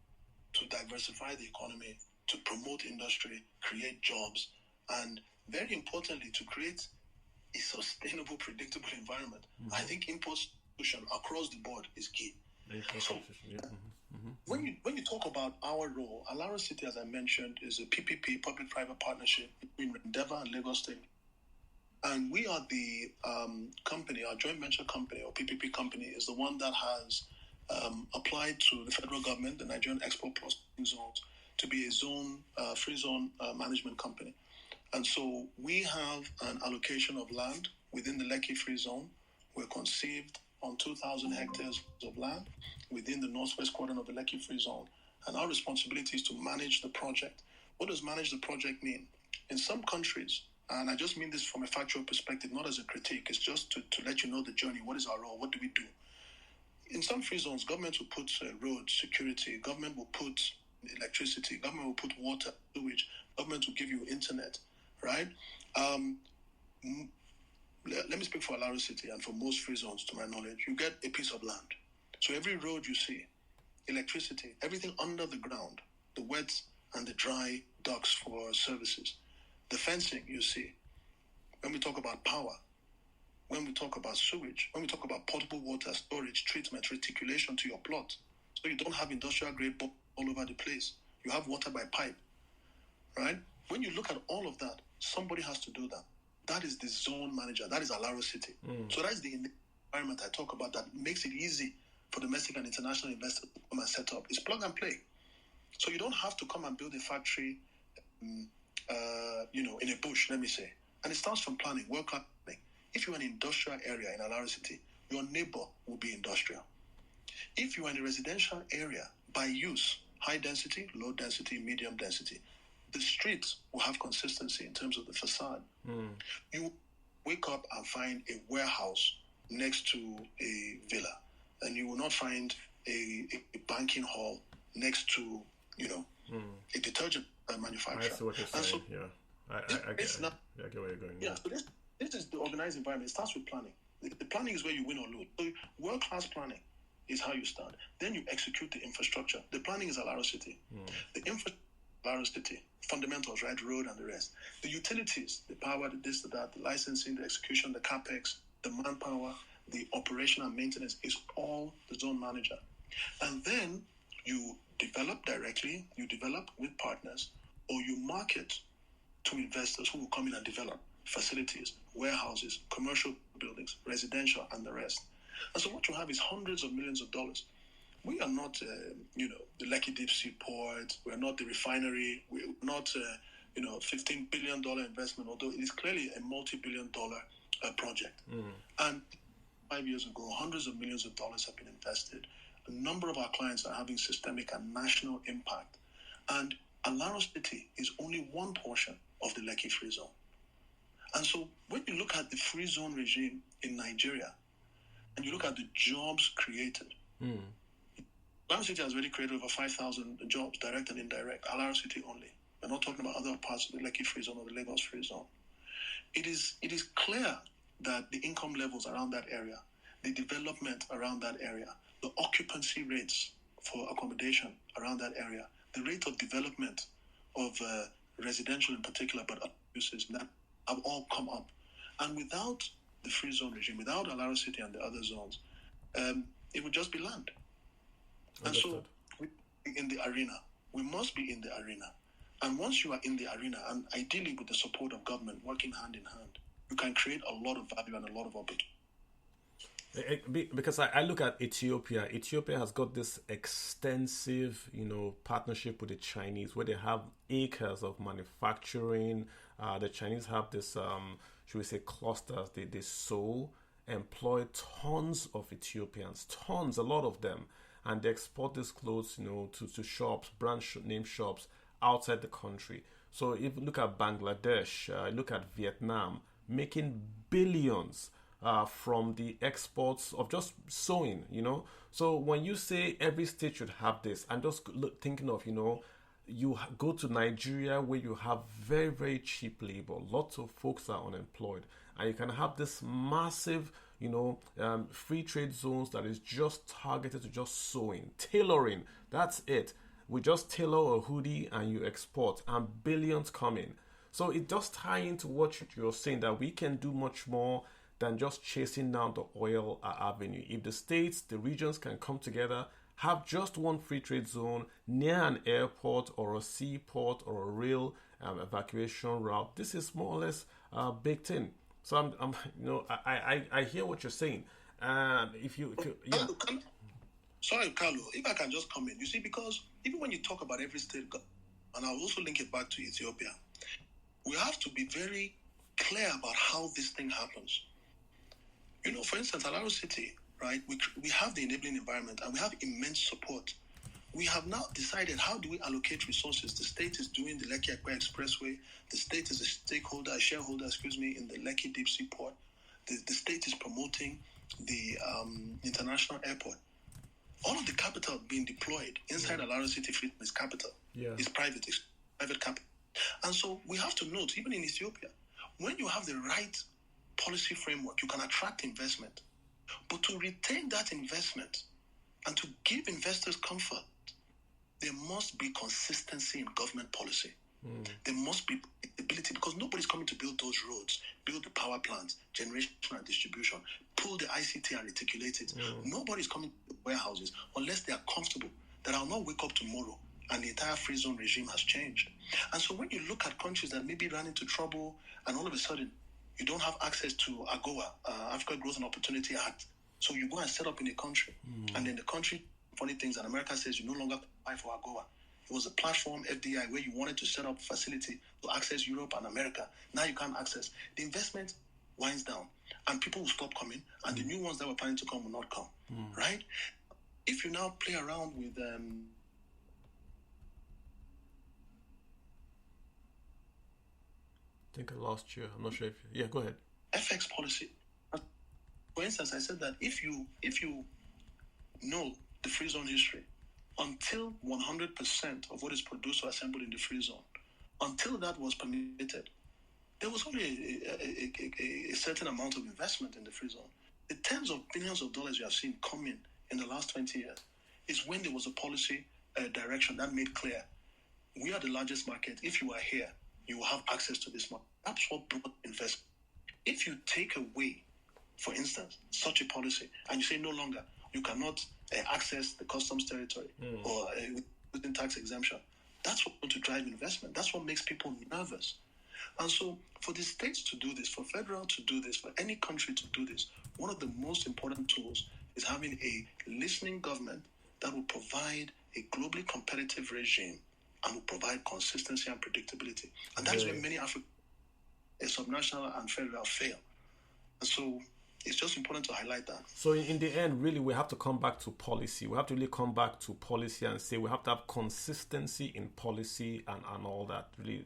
to diversify the economy, to promote industry, create jobs, and very importantly, to create a sustainable, predictable environment. Mm-hmm. I think import substitution across the board is key. So, when you talk about our role, Alara City, as I mentioned, is a PPP, public-private partnership between Endeavour and Lagos State. And we are the company, our joint venture company, or PPP company, is the one that has applied to the federal government, the Nigerian Export Processing Zones, to be a free zone management company. And so we have an allocation of land within the Lekki Free Zone. We're conceived on 2,000 hectares of land within the northwest quadrant of the Lekki Free Zone. And our responsibility is to manage the project. What does manage the project mean? In some countries, and I just mean this from a factual perspective, not as a critique, it's just to let you know the journey. What is our role? What do we do? In some free zones, government will put roads, security, government will put electricity, government will put water, sewage, government will give you internet, right? Let me speak for Alara City and for most free zones, to my knowledge. You get a piece of land. So every road you see, electricity, everything under the ground, the wet and the dry ducts for services, the fencing you see, when we talk about power, when we talk about sewage, when we talk about potable water storage, treatment, reticulation to your plot, so you don't have industrial grade all over the place. You have water by pipe, right? When you look at all of that, somebody has to do that. That is the zone manager. That is Alaro City. So that is the environment I talk about that makes it easy for domestic and international investors to come and set up. It's plug and play. So you don't have to come and build a factory, in a bush, let me say. And it starts from planning, work-class planning. If you're in an industrial area in Alaro City, your neighbor will be industrial. If you're in a residential area, by use, high density, low density, medium density, the streets will have consistency in terms of the facade. You wake up and find a warehouse next to a villa, and you will not find a banking hall next to, a detergent manufacturer. I see what you're saying. I get where you're going. Yeah. So this is the organized environment. It starts with planning. The planning is where you win or lose. So world-class planning is how you start. Then you execute the infrastructure. The planning is Alaro City. The infrastructure, Alaro City, fundamentals, right? Road and the rest. The utilities, the power, the this, the that, the licensing, the execution, the capex, the manpower, the operation and maintenance is all the zone manager. And then you develop directly, you develop with partners, or you market to investors who will come in and develop facilities, warehouses, commercial buildings, residential, and the rest. And so what you have is hundreds of millions of dollars. We are not, the Lekki Deep Sea Port. We're not the refinery. We're not, $15 billion investment, although it is clearly a multi-billion-dollar project. And 5 years ago, hundreds of millions of dollars have been invested. A number of our clients are having systemic and national impact. And Alaro City is only one portion of the Lekki Free Zone. And so when you look at the free zone regime in Nigeria, and you look at the jobs created, Alaro City has already created over 5,000 jobs, direct and indirect. Alaro City only. We're not talking about other parts of the Lekki Free Zone or the Lagos Free Zone. It is clear that the income levels around that area, the development around that area, the occupancy rates for accommodation around that area, the rate of development of residential in particular, but other uses that have all come up. And without the free zone regime, without Alaro City and the other zones, it would just be land. Understood. And so in the arena, we must be in the arena. And once you are in the arena, and ideally with the support of government working hand in hand, you can create a lot of value and a lot of opportunity. Because I look at Ethiopia. Ethiopia has got this extensive, partnership with the Chinese, where they have acres of manufacturing. The Chinese have this, should we say, clusters. They employ tons of Ethiopians, a lot of them, and they export these clothes, to shops, brand name shops outside the country. So if you look at Bangladesh, look at Vietnam, making billions from the exports of just sewing, So when you say every state should have this, I'm just thinking of, you go to Nigeria where you have very, very cheap labor. Lots of folks are unemployed. And you can have this massive, free trade zones that is just targeted to just sewing, tailoring. That's it. We just tailor a hoodie and you export, and billions come in. So it does tie into what you're saying, that we can do much more than just chasing down the oil avenue. If the states, the regions can come together, have just one free trade zone near an airport or a seaport or a rail evacuation route, this is more or less baked in. So I hear what you're saying. Sorry, Carlo, if I can just come in. You see, because even when you talk about every state, and I'll also link it back to Ethiopia, we have to be very clear about how this thing happens. For instance, Alaro City, right, we have the enabling environment and we have immense support. We have now decided, how do we allocate resources? The state is doing the Lekki-Akwa Expressway. The state is a shareholder, in the Lekki Deep Sea Port. The state is promoting the international airport. All of the capital being deployed inside Alaro City is capital. It's private capital. And so we have to note, even in Ethiopia, when you have the right policy framework, you can attract investment. But to retain that investment, And to give investors comfort, there must be consistency in government policy. There must be predictability, because nobody's coming to build those roads, build the power plants, generation and distribution, pull the ICT and reticulate it. Nobody's coming to build warehouses unless they are comfortable that I'll not wake up tomorrow and the entire free zone regime has changed. And so when you look at countries that maybe ran into trouble and all of a sudden you don't have access to AGOA, Africa Growth and Opportunity Act, so you go and set up in a country, and then the country, funny things, and America says you no longer qualify for AGOA. It was a platform, FDI, where you wanted to set up a facility to access Europe and America. Now you can't access. The investment winds down, and people will stop coming, and the new ones that were planning to come will not come, right? If you now play around with... I think I lost you. I'm not sure if... Yeah, go ahead. FX policy. For instance, I said that if you know the free zone history, until 100% of what is produced or assembled in the free zone, until that was permitted, there was only a certain amount of investment in the free zone. The tens of billions of dollars you have seen come in the last 20 years is when there was a policy direction that made clear, we are the largest market. If you are here, you will have access to this market. That's what brought investment. If you take away, for instance, such a policy, and you say no longer, you cannot access the customs territory or within tax exemption, that's what's going to drive investment. That's what makes people nervous. And so for the states to do this, for federal to do this, for any country to do this, one of the most important tools is having a listening government that will provide a globally competitive regime and will provide consistency and predictability. And that is where many African, subnational and federal fail. And so it's just important to highlight that. So in the end, really, we have to come back to policy. We have to really come back to policy and say we have to have consistency in policy and all that. Really,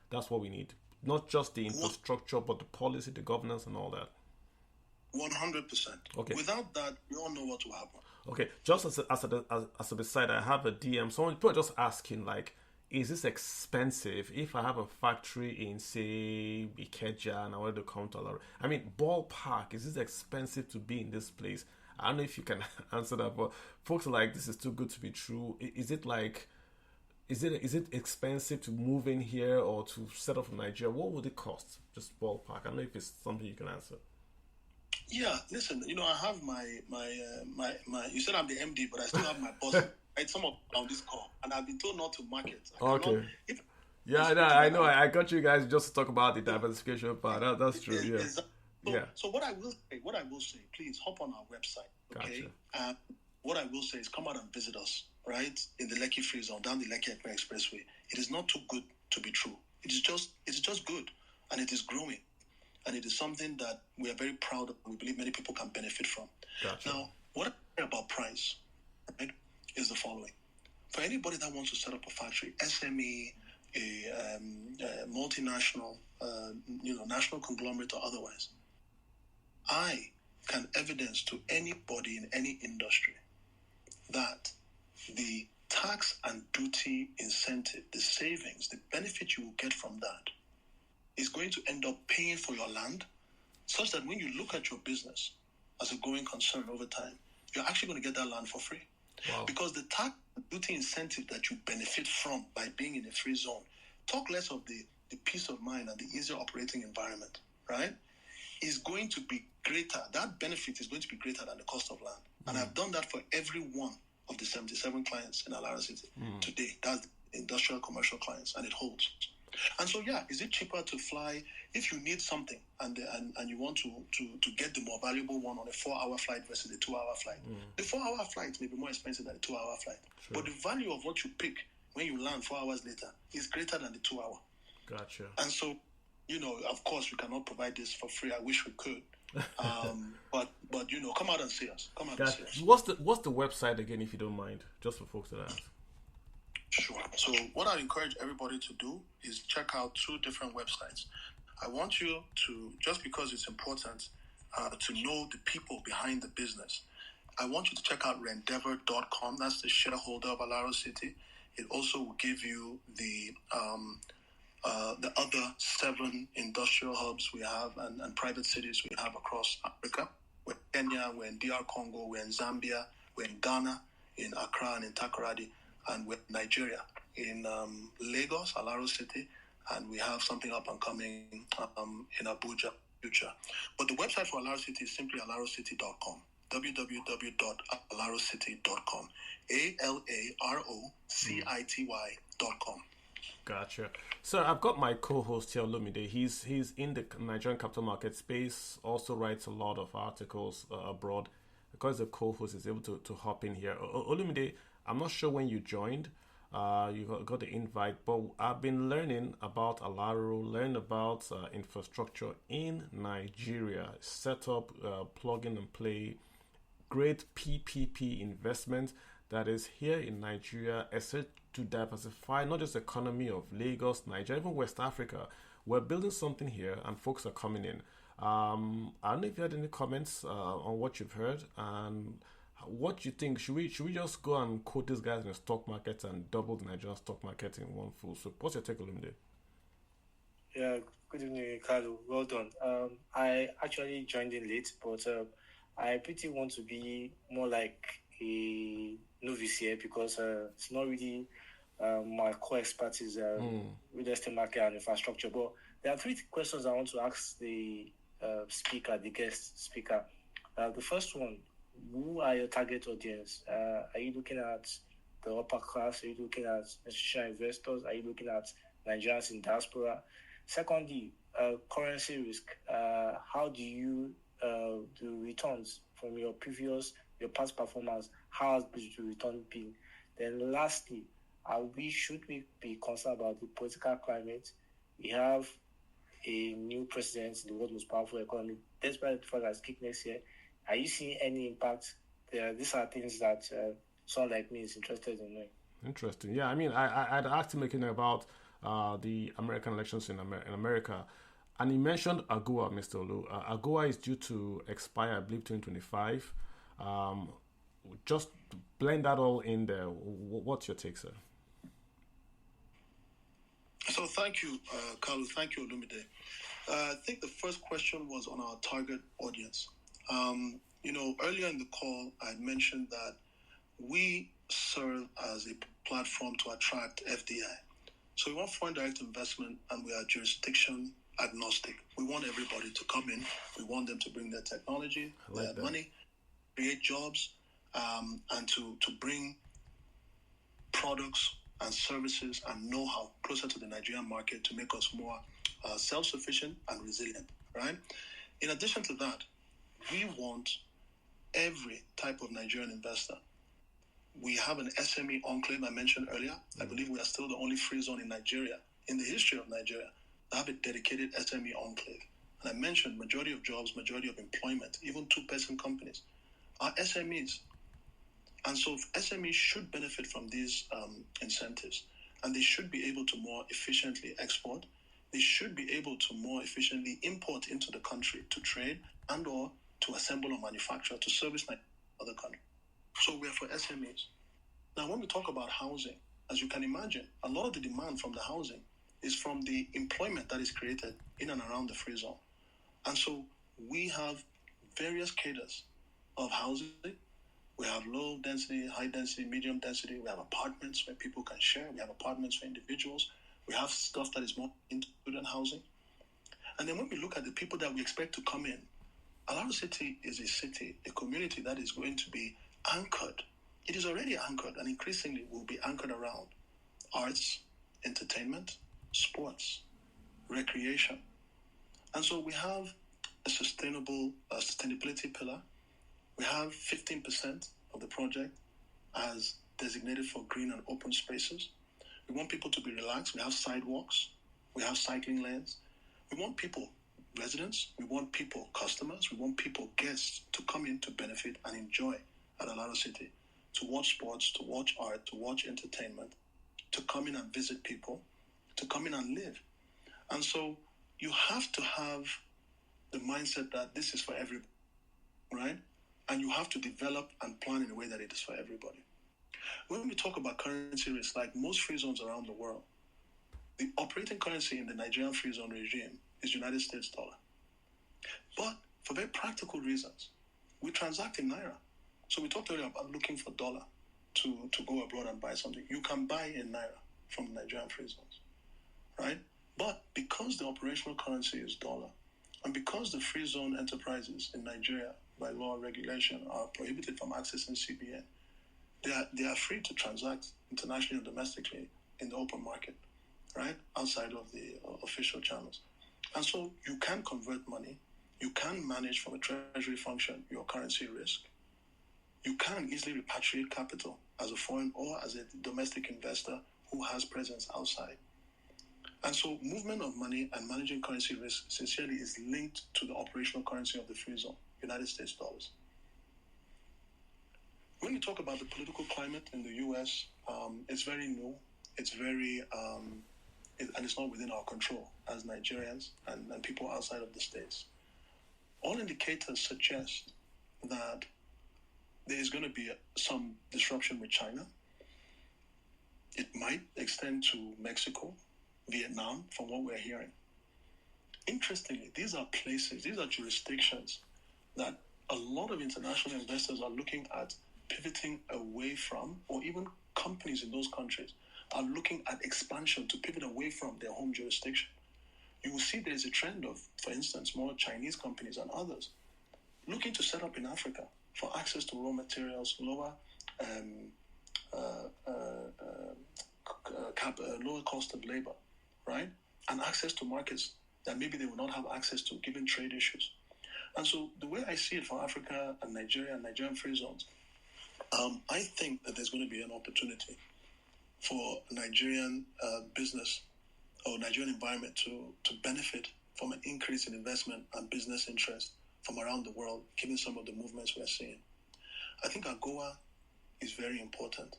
that's what we need. Not just the infrastructure, but the policy, the governance, and all that. 100%. Okay. Without that, we all know what will happen. Okay. Just as a beside, I have a DM. Someone people are just asking, like, is this expensive? If I have a factory in, say, Ikeja and I want to come to Alaro, I mean, ballpark, is this expensive to be in this place? I don't know if you can answer that, but folks are like, this is too good to be true. Is it expensive to move in here or to set up in Nigeria? What would it cost? Just ballpark. I don't know if it's something you can answer. Yeah, listen, I have my you said I'm the MD, but I still have my boss. Right, some of on this call, and I've been told not to market. Okay. I know. I got you guys just to talk about the diversification part. That's true. Yeah. Exactly. So what I will say, please hop on our website. Okay. Gotcha. What I will say is come out and visit us. Right in the Lekki Free Zone, down the Lekki Ekpe Expressway. It is not too good to be true. It's just good, and it is growing, and it is something that we are very proud of. We believe many people can benefit from. Gotcha. Now, what I say about price, right, is the following: for anybody that wants to set up a factory, SME, a multinational, national conglomerate or otherwise, I can evidence to anybody in any industry that the tax and duty incentive, the savings, the benefit you will get from that is going to end up paying for your land, such that when you look at your business as a going concern over time, you're actually going to get that land for free. Wow. Because the tax and duty incentive that you benefit from by being in a free zone, talk less of the peace of mind and the easier operating environment, right, is going to be greater. That benefit is going to be greater than the cost of land. And I've done that for every one of the 77 clients in Alara City today. That's industrial commercial clients, and it holds. And so, is it cheaper to fly if you need something and you want to get the more valuable one on a 4-hour flight versus a 2-hour flight? The 4-hour flight may be more expensive than a 2-hour flight, but the value of what you pick when you land 4 hours later is greater than the 2-hour. Gotcha. And so, of course, we cannot provide this for free. I wish we could. But come out and see us. And see us. What's the website again, if you don't mind, just for folks that ask? Sure. So what I encourage everybody to do is check out 2 different websites. I want you to, just because it's important to know the people behind the business, I want you to check out rendeavor.com. That's the shareholder of Alaro City. It also will give you the other 7 industrial hubs we have and private cities we have across Africa. We're in Kenya, we're in DR Congo, we're in Zambia, We're in Ghana, in Accra, and in Takoradi, and we're in Nigeria, in Lagos, Alaro City, and we have something up and coming in Abuja future. But the website for Alaro City is simply alarocity.com. www.alarocity.com. ALAROCITY.com. Gotcha. So I've got my co-host here, Olumide. He's in the Nigerian capital market space. Also writes a lot of articles abroad. Because the co-host is able to hop in here. Olumide, I'm not sure when you joined. You got the invite, but I've been learning about Alaro, learn about infrastructure in Nigeria, set up, plug in and play, great PPP investment that is here in Nigeria, set to diversify not just the economy of Lagos, Nigeria, even West Africa. We're building something here, and folks are coming in. I don't know if you had any comments on what you've heard and what you think. Should we just go and quote these guys in the stock market and double the Nigerian stock market in one full? So what's your take on it? Yeah, good evening, Carlo. Well done. I actually joined in late, but I pretty want to be more like a novice here because it's not really my core expertise real estate market and infrastructure. But there are three questions I want to ask the guest speaker. The first one, who are your target audience? Are you looking at the upper class? Are you looking at institutional investors? Are you looking at Nigerians in diaspora? Secondly, currency risk. How do you do returns from your past performance? How has the return been? Then lastly, should we be concerned about the political climate? We have a new president in the world's most powerful economy. Despite the fact that it's kicked next year, are you seeing any impact there? These are things that someone like me is interested in knowing. Interesting. Yeah, I mean, I'd asked him about the American elections in America, and he mentioned AGUA, Mr. Olu. AGUA is due to expire, I believe, 2025. Just blend that all in there. What's your take, sir? So thank you, Carlos. Thank you, Olumide. I think the first question was on our target audience. Earlier in the call, I had mentioned that we serve as a platform to attract FDI. So we want foreign direct investment, and we are jurisdiction agnostic. We want everybody to come in. We want them to bring their technology, their money, create jobs, and to bring products and services and know-how closer to the Nigerian market to make us more self-sufficient and resilient, right? In addition to that, we want every type of Nigerian investor. We have an SME enclave I mentioned earlier. I believe we are still the only free zone in Nigeria, in the history of Nigeria, to have a dedicated SME enclave. And I mentioned majority of jobs, majority of employment, even two-person companies are SMEs. And so SMEs should benefit from these incentives, and they should be able to more efficiently export. They should be able to more efficiently import into the country to trade and or to assemble or manufacture to service other countries. So we are for SMEs. Now, when we talk about housing, as you can imagine, a lot of the demand from the housing is from the employment that is created in and around the free zone. And so we have various cadres of housing. We have low density, high density, medium density. We have apartments where people can share. We have apartments for individuals. We have stuff that is more into student housing. And then when we look at the people that we expect to come in, Alaro City is a city, a community that is going to be anchored. It is already anchored and increasingly will be anchored around arts, entertainment, sports, recreation. And so we have a sustainability pillar. We have 15% of the project as designated for green and open spaces. We want people to be relaxed. We have sidewalks. We have cycling lanes. We want people, residents, we want people, customers, we want people, guests, to come in to benefit and enjoy at Alaro City, to watch sports, to watch art, to watch entertainment, to come in and visit people, to come in and live. And so you have to have the mindset that this is for everybody, right? And you have to develop and plan in a way that it is for everybody. When we talk about currency risk, like most free zones around the world, the operating currency in the Nigerian free zone regime is United States dollar. But for very practical reasons, we transact in Naira. So we talked earlier about looking for dollar to go abroad and buy something. You can buy in Naira from Nigerian free zones, right? But because the operational currency is dollar, and because the free zone enterprises in Nigeria, by law and regulation, are prohibited from accessing CBN, they are free to transact internationally and domestically in the open market, right? Outside of the official channels. And so you can convert money. You can manage from a treasury function your currency risk. You can easily repatriate capital as a foreign or as a domestic investor who has presence outside. And so movement of money and managing currency risk sincerely is linked to the operational currency of the free zone, United States dollars. When you talk about the political climate in the U.S., it's very new. It's very, and it's not within our control as Nigerians and people outside of the States. All indicators suggest that there is going to be some disruption with China. It might extend to Mexico, Vietnam, from what we're hearing. Interestingly, these are jurisdictions that a lot of international investors are looking at pivoting away from, or even companies in those countries are looking at expansion to pivot away from their home jurisdiction. You will see there's a trend of, for instance, more Chinese companies and others looking to set up in Africa for access to raw materials, lower cost of labor, right? And access to markets that maybe they will not have access to given trade issues. And so the way I see it for Africa and Nigeria and Nigerian free zones, I think that there's going to be an opportunity for Nigerian business or Nigerian environment to benefit from an increase in investment and business interest from around the world, given some of the movements we're seeing. I think AGOA is very important.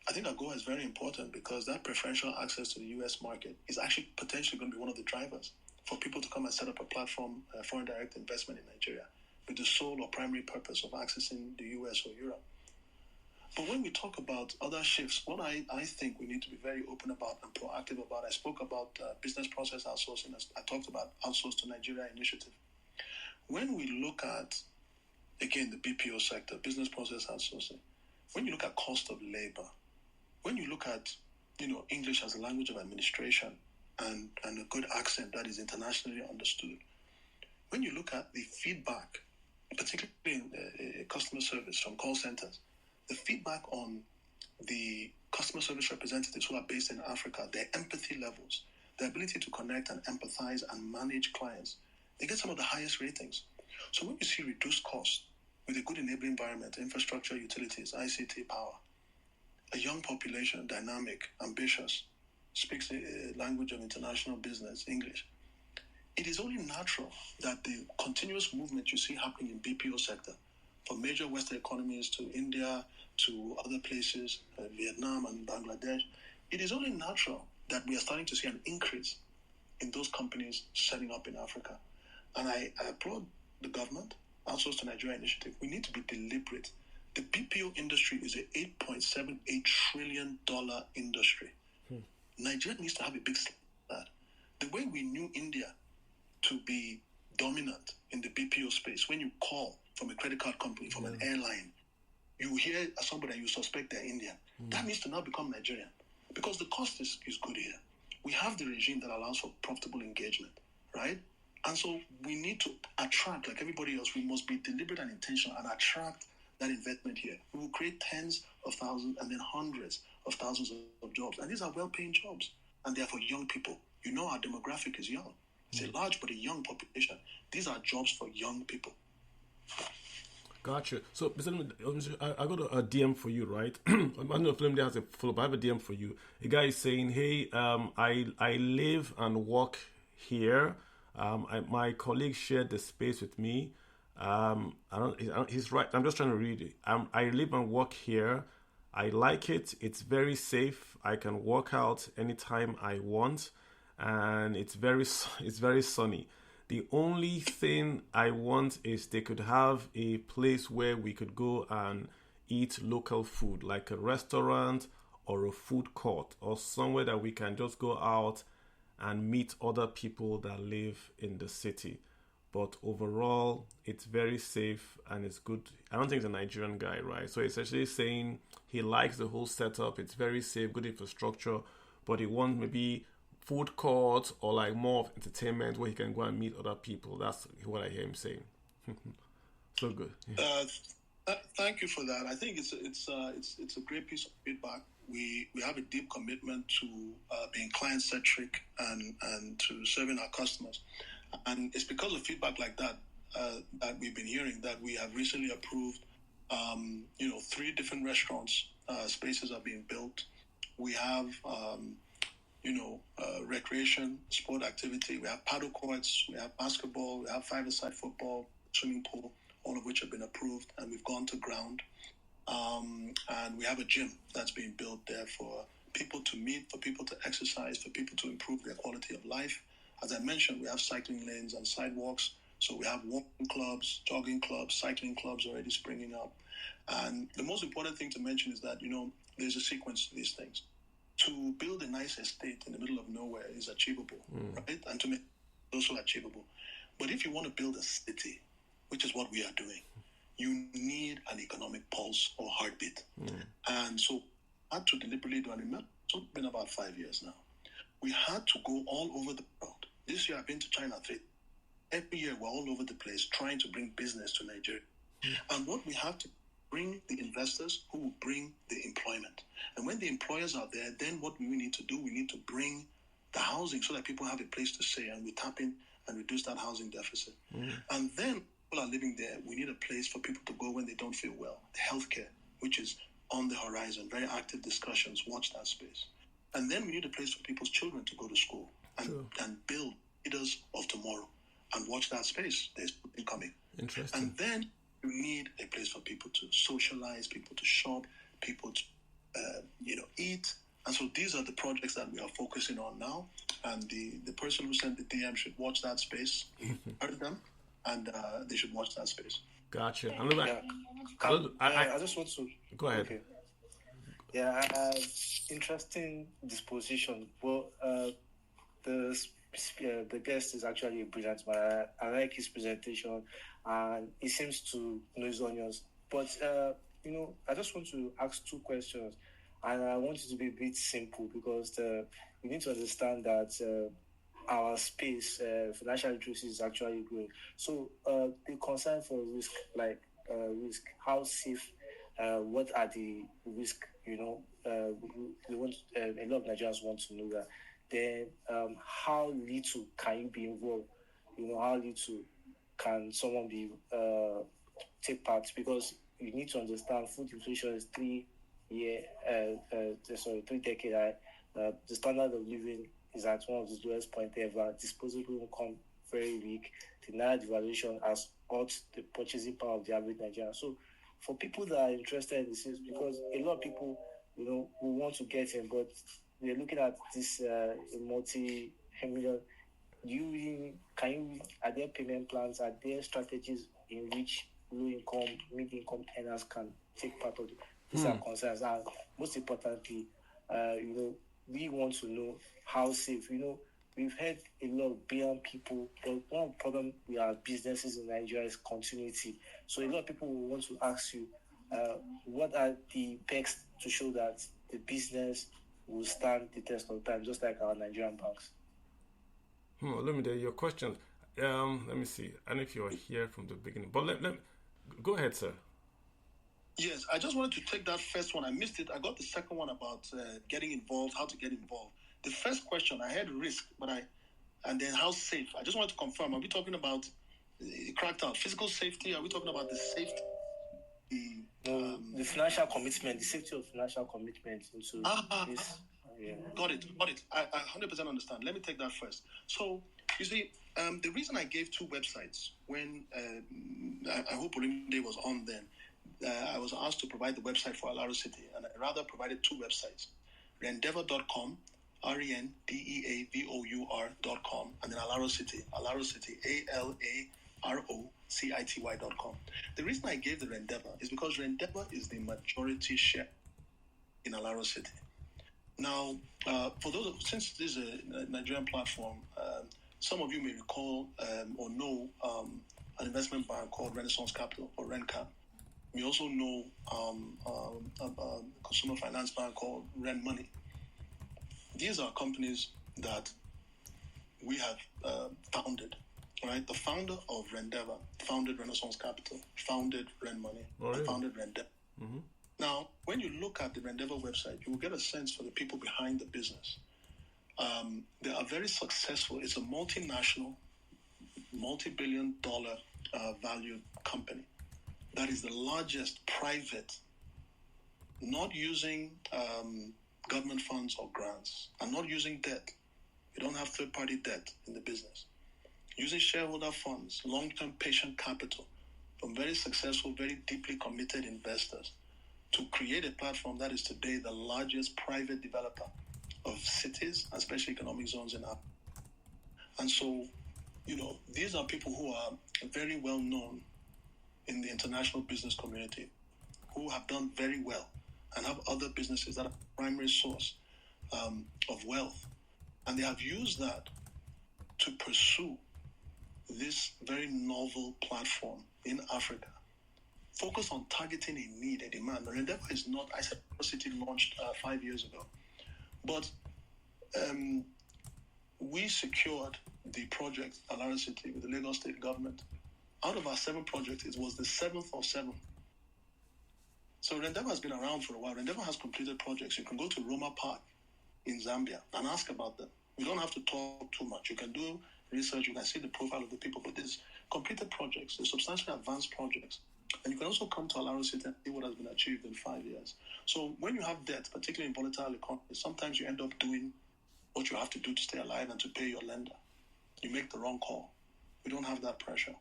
I think AGOA is very important because that preferential access to the U.S. market is actually potentially going to be one of the drivers for people to come and set up a platform, foreign direct investment in Nigeria, with the sole or primary purpose of accessing the U.S. or Europe. But when we talk about other shifts, what I think we need to be very open about and proactive about, I spoke about business process outsourcing. I talked about Outsource to Nigeria initiative. When we look at, again, the BPO sector, business process outsourcing, when you look at cost of labor, when you look at, English as a language of administration and a good accent that is internationally understood, when you look at the feedback, particularly in customer service from call centers, the feedback on the customer service representatives who are based in Africa, their empathy levels, their ability to connect and empathize and manage clients, they get some of the highest ratings. So when you see reduced costs with a good enabling environment, infrastructure, utilities, ICT, power, a young population, dynamic, ambitious, speaks a language of international business, English, it is only natural that the continuous movement you see happening in BPO sector, from major Western economies to India, to other places, Vietnam and Bangladesh, it is only natural that we are starting to see an increase in those companies setting up in Africa. And I applaud the government, Outsource to Nigeria initiative. We need to be deliberate. The BPO industry is a $8.78 trillion industry. Nigeria needs to have a big step at that. The way we knew India to be dominant in the BPO space, when you call from a credit card company, from an airline, you hear somebody and you suspect they're Indian. That needs to now become Nigerian because the cost is good here. We have the regime that allows for profitable engagement, right? And so we need to attract, like everybody else, we must be deliberate and intentional and attract that investment here. We will create tens of thousands and then hundreds of thousands of jobs. And these are well-paying jobs. And they're for young people. Our demographic is young. It's a large but a young population. These are jobs for young people. Gotcha. So, I got a DM for you, right? I don't know if Lemde has a follow-up. I have a DM for you. A guy is saying, hey, I live and work here. My colleague shared the space with me. He's right. I'm just trying to read it. I live and work here. I like it. It's very safe. I can work out anytime I want. And it's very sunny. The only thing I want is they could have a place where we could go and eat local food, like a restaurant or a food court or somewhere that we can just go out and meet other people that live in the city. but overall, it's very safe and it's good. I don't think he's a Nigerian guy, right? So it's actually saying he likes the whole setup. It's very safe, good infrastructure, but he wants maybe food courts or like more of entertainment where he can go and meet other people. That's what I hear him saying. So good. Yeah. Thank you for that. I think it's a great piece of feedback. We have a deep commitment to being client centric and to serving our customers, and it's because of feedback like that that we've been hearing that we have recently approved. 3 different restaurants spaces are being built. We have recreation, sport activity. We have paddle courts, we have basketball, we have five-a-side football, swimming pool, all of which have been approved and we've gone to ground. And we have a gym that's being built there for people to meet, for people to exercise, for people to improve their quality of life. As I mentioned, we have cycling lanes and sidewalks. So we have walking clubs, jogging clubs, cycling clubs already springing up. And the most important thing to mention is that, there's a sequence to these things. To build a nice estate in the middle of nowhere is achievable, right? And to make it also achievable. But if you want to build a city, which is what we are doing, you need an economic pulse or heartbeat. And so I had to deliberately do it. It's been about 5 years now. We had to go all over the world. This year I've been to China 3. Every year we're all over the place trying to bring business to Nigeria. And what we have to bring the investors who will bring the employment. And when the employers are there, then what we need to do, we need to bring the housing so that people have a place to stay and we tap in and reduce that housing deficit. And then people are living there. We need a place for people to go when they don't feel well. Healthcare, which is on the horizon, very active discussions, watch that space. And then we need a place for people's children to go to school and build leaders of tomorrow and watch that space. There's something coming. Interesting. And then you need a place for people to socialize, people to shop, people to, eat. And so these are the projects that we are focusing on now. And the person who sent the DM should watch that space. Heard them, and they should watch that space. Gotcha. I just want to... Go ahead. Okay. Yeah, I have interesting disposition. Well, the guest is actually a brilliant man. I like his presentation, and he seems to know his onions. But I just want to ask 2 questions, and I want it to be a bit simple because we need to understand that our space, financial literacy, is actually growing. So the concern for risk, risk, how safe, what are the risks? A lot of Nigerians want to know that. Then how little can you be involved? How little can someone be take part? Because you need to understand food inflation is 3 decade high. The standard of living is at one of the lowest point ever. Disposable income very weak. The Naira devaluation has hurt the purchasing power of the average Nigerian. So for people that are interested in this, because a lot of people, will want to get in, but they're looking at this multi-million. Are there payment plans? Are there strategies in which low-income, mid-income earners can take part of it? These are concerns. And most importantly, we want to know how safe. We've heard a lot of brilliant people, but one problem with our businesses in Nigeria is continuity. So a lot of people will want to ask you, what are the pegs to show that the business will stand the test of time, just like our Nigerian banks? Let me do your question. Let me see. And if you're here from the beginning, but let go ahead, sir. Yes, I just wanted to take that first one. I missed it. I got the second one about getting involved, how to get involved. The first question, I had risk, and then how safe. I just wanted to confirm. Are we talking about cracked out physical safety? Are we talking about the safety? The financial commitment, the safety of financial commitment into this. Yeah. Got it. I 100% understand. Let me take that first. So, you see, the reason I gave 2 websites when I hope Olinde was on then, I was asked to provide the website for Alaro City, and I rather provided 2 websites, rendeavor.com, rendeavor.com, and then Alaro City, ALAROCITY.com. The reason I gave the Rendeavor is because Rendeavor is the majority share in Alaro City. Now, since this is a Nigerian platform, some of you may recall or know an investment bank called Renaissance Capital or RenCap. We also know a consumer finance bank called Ren Money. These are companies that we have founded, right? The founder of Rendeavor founded Renaissance Capital, founded Ren Money, and founded Rendeavor. Mm-hmm. Now, when you look at the Rendeavor website, you will get a sense for the people behind the business. They are very successful. It's a multinational, multi-billion-dollar valued company that is the largest private, not using government funds or grants, and not using debt. You don't have third-party debt in the business. Using shareholder funds, long-term patient capital from very successful, very deeply committed investors to create a platform that is today the largest private developer of cities and special economic zones in Africa. And so, these are people who are very well known in the international business community, who have done very well and have other businesses that are primary source of wealth. And they have used that to pursue this very novel platform in Africa, focused on targeting a need, a demand. Rendeavor is not, I said, City launched 5 years ago. But we secured the project, Alara City, with the Lagos State government. Out of our 7 projects, it was the 7th of 7. So Rendeavor has been around for a while. Rendeavor has completed projects. You can go to Roma Park in Zambia and ask about them. You don't have to talk too much. You can do research. You can see the profile of the people. But there's completed projects. There's substantially advanced projects. And you can also come to Alaro City and see what has been achieved in 5 years. So when you have debt, particularly in volatile economies, sometimes you end up doing what you have to do to stay alive and to pay your lender. You make the wrong call. We don't have that pressure,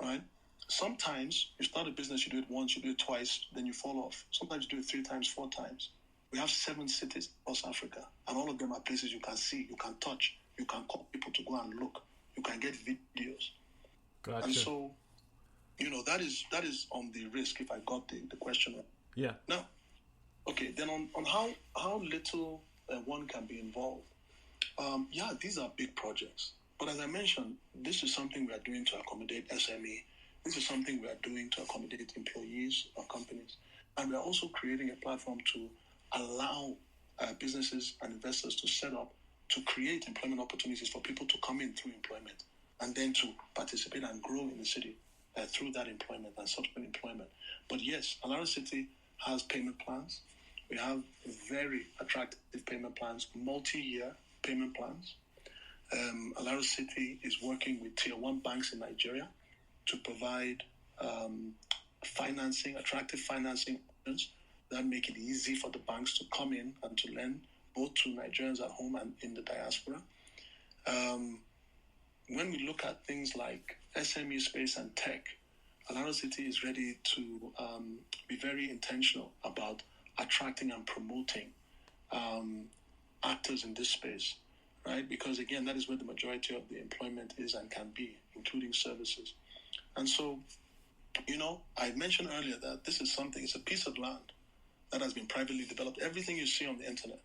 right? Sometimes you start a business, you do it once, you do it twice, then you fall off. Sometimes you do it 3 times, 4 times. We have 7 cities across Africa, and all of them are places you can see, you can touch, you can call people to go and look, you can get videos. Gotcha. And so, that is on the risk, if I got the question right. Yeah. Now, okay, then on how little one can be involved. These are big projects. But as I mentioned, this is something we are doing to accommodate SME. This is something we are doing to accommodate employees of companies. And we are also creating a platform to allow businesses and investors to set up, to create employment opportunities for people to come in through employment and then to participate and grow in the city through that employment and subsequent employment. But yes, Alara City has payment plans. We have very attractive payment plans, multi-year payment plans. Alara City is working with tier 1 banks in Nigeria to provide attractive financing options that make it easy for the banks to come in and to lend both to Nigerians at home and in the diaspora. When we look at things like SME space and tech, Alara City is ready to be very intentional about attracting and promoting actors in this space, right? Because again, that is where the majority of the employment is and can be, including services. And so, I mentioned earlier that this is it's a piece of land that has been privately developed. Everything you see on the internet,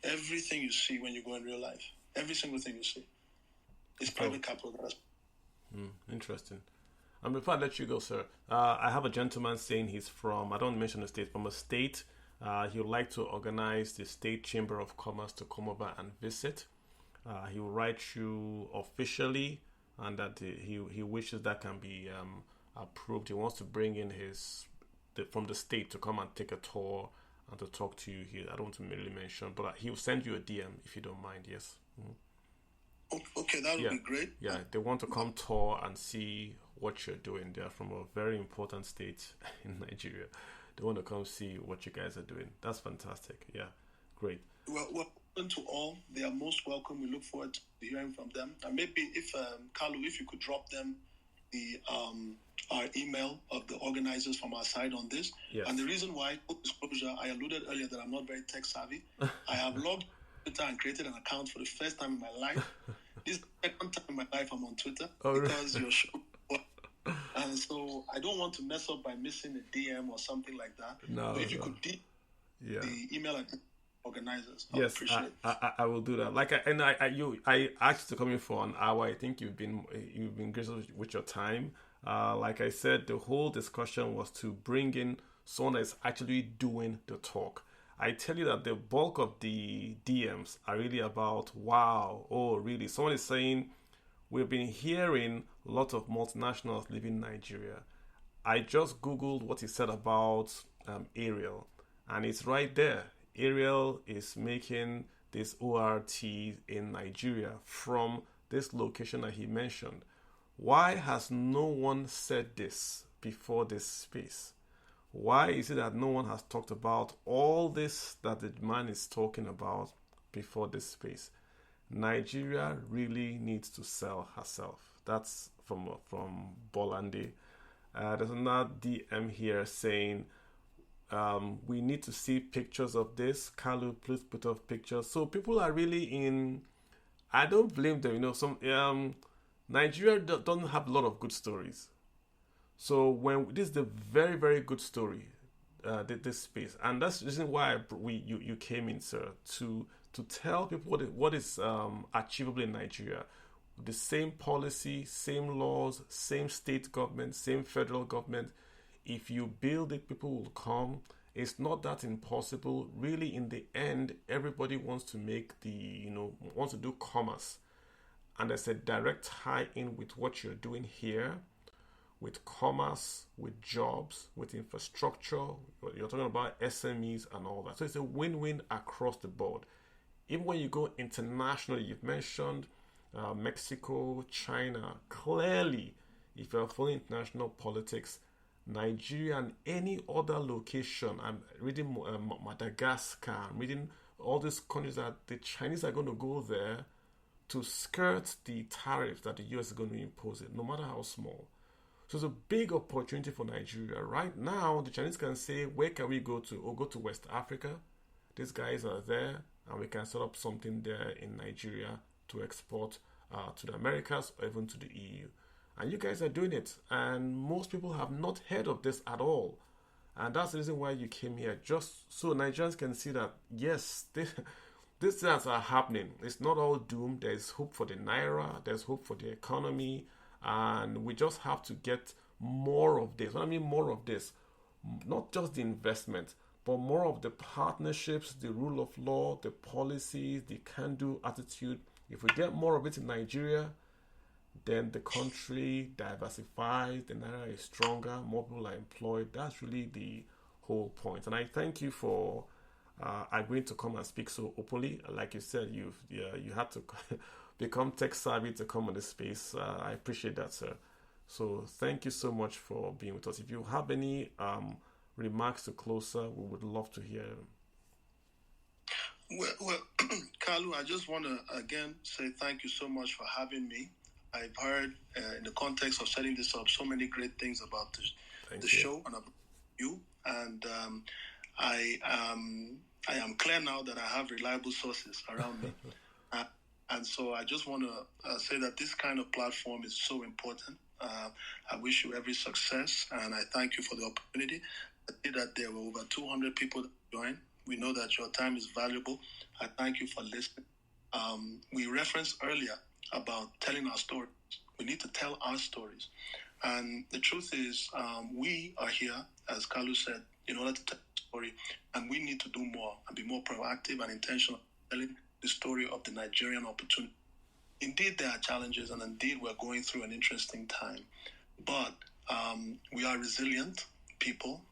everything you see when you go in real life, every single thing you see is private capital that has. Interesting. And before I let you go, sir, I have a gentleman saying he's from, I don't mention the state, from a state. He would like to organize the State Chamber of Commerce to come over and visit. He will write you officially, and that he wishes that can be approved. He wants to bring in from the state to come and take a tour and to talk to you here. I don't want to merely mention, but he will send you a DM if you don't mind. Yes. Okay, that would be great. Yeah, they want to come tour and see what you're doing. They're from a very important state in Nigeria. They want to come see what you guys are doing. That's fantastic. Yeah, great. Well, open to all. They are most welcome. We look forward to hearing from them. And maybe if Kalu, if you could drop them our email of the organizers from our side on this. Yes. And the reason why, full disclosure, I alluded earlier that I'm not very tech savvy. I have logged Twitter and created an account for the first time in my life. This is the second time in my life I'm on Twitter because your show. And so I don't want to mess up by missing a DM or something like that. No, but if you could the email address, organizers. I would Yes, appreciate it. I will do that. I asked you to come in for an hour. I think you've been gracious with your time. Like I said, the whole discussion was to bring in someone that's actually doing the talk. I tell you that the bulk of the DMs are really about wow, oh really? Someone is saying we've been hearing a lot of multinationals leaving Nigeria. I just googled what he said about Ariel, and it's right there. Ariel is making this ORT in Nigeria from this location that he mentioned. Why has no one said this before this space? Why is it that no one has talked about all this that the man is talking about before this space? Nigeria really needs to sell herself. That's from Bolande. There's another DM here saying we need to see pictures of this. Kalu, please put up pictures. So people are really in. I don't blame them. Some Nigeria doesn't have a lot of good stories. So when this is the very very good story, this space, and that's the reason why you came in, sir, to tell people what is achievable in Nigeria. The same policy, same laws, same state government, same federal government. If you build it, people will come. It's not that impossible. Really, in the end, everybody wants to wants to do commerce. And there's a direct tie in with what you're doing here, with commerce, with jobs, with infrastructure. You're talking about SMEs and all that. So it's a win-win across the board. Even when you go internationally, you've mentioned Mexico, China. Clearly, if you're following international politics, Nigeria and any other location, I'm reading Madagascar, I'm reading all these countries that the Chinese are going to go there to skirt the tariffs that the US is going to impose it, no matter how small. So it's a big opportunity for Nigeria. Right now, the Chinese can say, where can we go to? Or go to West Africa. These guys are there, and we can set up something there in Nigeria to export to the Americas or even to the EU. And you guys are doing it. And most people have not heard of this at all. And that's the reason why you came here. Just so Nigerians can see that, yes, these things are happening. It's not all doom. There's hope for the Naira. There's hope for the economy. And we just have to get more of this. What I mean more of this, not just the investment, but more of the partnerships, the rule of law, the policies, the can-do attitude. If we get more of it in Nigeria, then the country diversifies, the Naira is stronger, more people are employed. That's really the whole point. And I thank you for agreeing to come and speak so openly. Like you said, you had to become tech savvy to come on this space. I appreciate that, sir. So thank you so much for being with us. If you have any remarks to close, sir, we would love to hear them. Well, Kalu, I just want to again say thank you so much for having me. I've heard in the context of setting this up so many great things about the show and about you, and I am clear now that I have reliable sources around me, and so I just want to say that this kind of platform is so important. I wish you every success, and I thank you for the opportunity. I see that there were over 200 people that joined. We know that your time is valuable. I thank you for listening. We referenced earlier about telling our stories. We need to tell our stories. And the truth is, we are here, as Kalu said, in order to tell the story, and we need to do more and be more proactive and intentional telling the story of the Nigerian opportunity. Indeed, there are challenges, and indeed, we're going through an interesting time. But we are resilient people.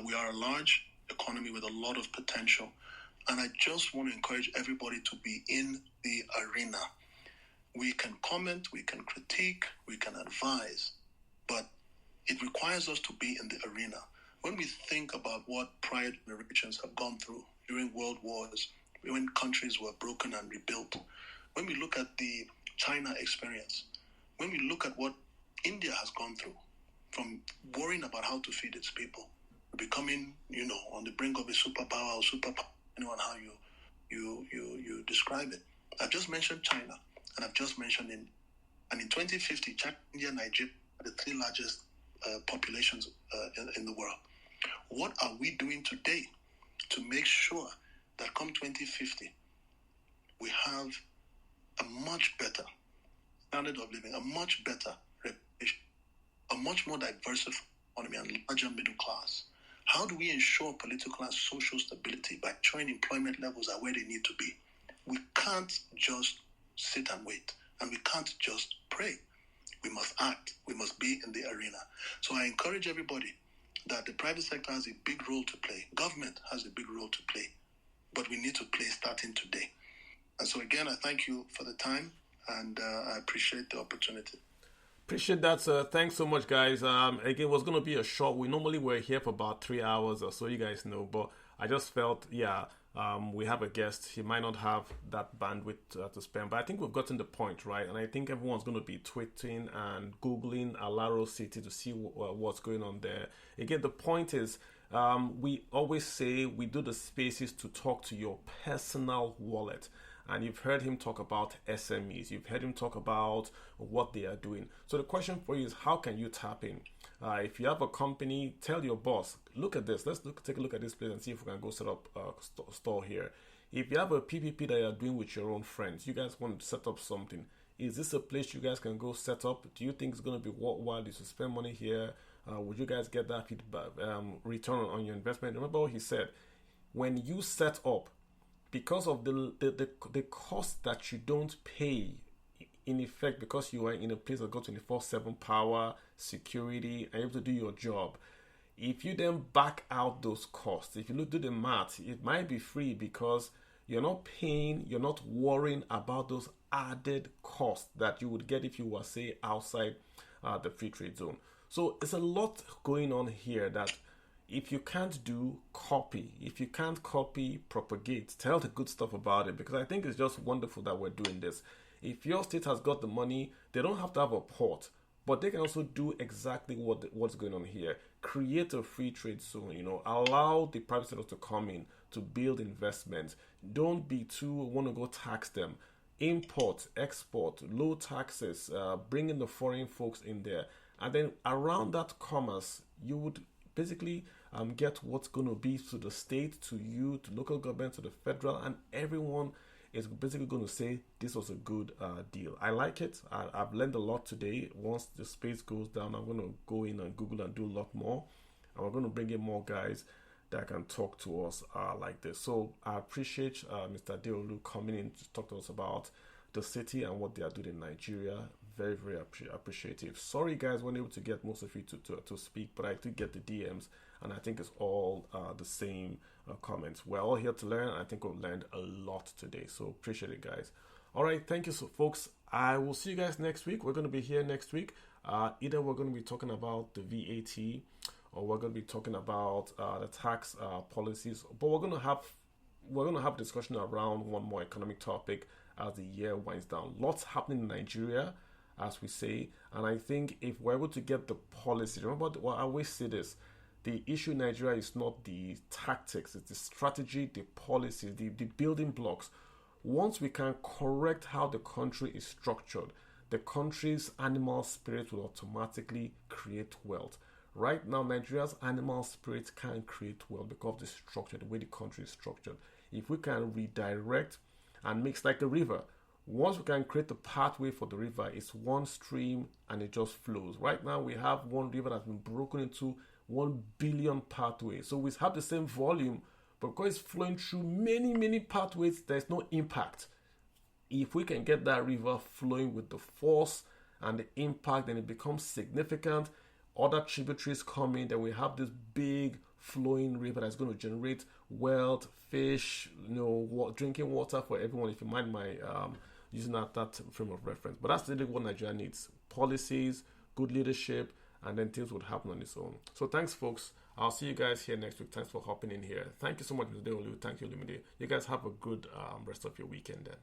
We are a large economy with a lot of potential. And I just want to encourage everybody to be in the arena. We can comment, we can critique, we can advise, but it requires us to be in the arena. When we think about what prior generations have gone through during world wars, when countries were broken and rebuilt, when we look at the China experience, when we look at what India has gone through, from worrying about how to feed its people, becoming, on the brink of a superpower or superpower, depending on how you describe it. I've just mentioned China. And I've just mentioned in 2050, China, India, Nigeria are the three largest populations in the world. What are we doing today to make sure that come 2050, we have a much better standard of living, a much better reputation, a much more diversified economy and larger middle class? How do we ensure political and social stability by ensuring employment levels are where they need to be? We can't just sit and wait, and we can't just pray. We must act. We must be in the arena. So I encourage everybody that the private sector has a big role to play. Government has a big role to play, but we need to play starting today. And so again, I thank you for the time, and I appreciate the opportunity. Appreciate that, sir. Thanks so much, guys. Again, it was going to be a short. We normally were here for about 3 hours or so, you guys know, but I just felt, we have a guest. He might not have that bandwidth to spend, but I think we've gotten the point, right? And I think everyone's going to be tweeting and Googling Alaro City to see what's going on there. Again, the point is, we always say we do the spaces to talk to your personal wallet. And you've heard him talk about SMEs. You've heard him talk about what they are doing. So the question for you is, how can you tap in? If you have a company, tell your boss, look at this. Take a look at this place and see if we can go set up a store here. If you have a PPP that you're doing with your own friends, you guys want to set up something. Is this a place you guys can go set up? Do you think it's going to be worthwhile to spend money here? Would you guys get that feedback, return on your investment? Remember what he said. When you set up, because of the cost that you don't pay, in effect, because you are in a place that got 24/7 power, security, and you have to do your job. If you then back out those costs, if you do the math, it might be free because you're not paying, you're not worrying about those added costs that you would get if you were, say, outside the free trade zone. So it's a lot going on here that if you can't do, copy. If you can't copy, propagate. Tell the good stuff about it, because I think it's just wonderful that we're doing this. If your state has got the money, they don't have to have a port, but they can also do exactly what's going on here. Create a free trade zone, allow the private sector to come in to build investments. Don't be too want to go tax them. Import, export, low taxes, bring in the foreign folks in there. And then around that commerce, you would basically get what's going to be to the state, to you, to local government, to the federal, and everyone is basically going to say this was a good deal. I like it. I've learned a lot today. Once the space goes down, I'm going to go in and Google and do a lot more. And we're going to bring in more guys that can talk to us like this. So I appreciate Mr. Deolu coming in to talk to us about the city and what they are doing in Nigeria. Very, very appreciative. Sorry, guys, weren't able to get most of you to speak, but I did get the DMs, and I think it's all the same comments. We're all here to learn. I think we've learned a lot today, so appreciate it, guys. All right, thank you, folks. I will see you guys next week. We're going to be here next week. Either we're going to be talking about the VAT, or we're going to be talking about the tax policies. But we're going to have discussion around one more economic topic as the year winds down. Lots happening in Nigeria, as we say, and I think if we're able to get the policy, remember what I always say this, the issue in Nigeria is not the tactics, it's the strategy, the policies, the building blocks. Once we can correct how the country is structured, the country's animal spirit will automatically create wealth. Right now, Nigeria's animal spirit can't create wealth because of the structure, the way the country is structured. If we can redirect and mix like the river, once we can create a pathway for the river, it's one stream and it just flows. Right now, we have one river that's been broken into 1 billion pathways. So we have the same volume, but because it's flowing through many, many pathways, there's no impact. If we can get that river flowing with the force and the impact, then it becomes significant. Other tributaries come in, then we have this big flowing river that's going to generate wealth, fish, drinking water for everyone, if you mind my using that frame of reference. But that's really what Nigeria needs. Policies, good leadership, and then things would happen on its own. So thanks, folks. I'll see you guys here next week. Thanks for hopping in here. Thank you so much, Mr. Deolu. Thank you, Lumide. You guys have a good rest of your weekend then.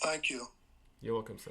Thank you. You're welcome, sir.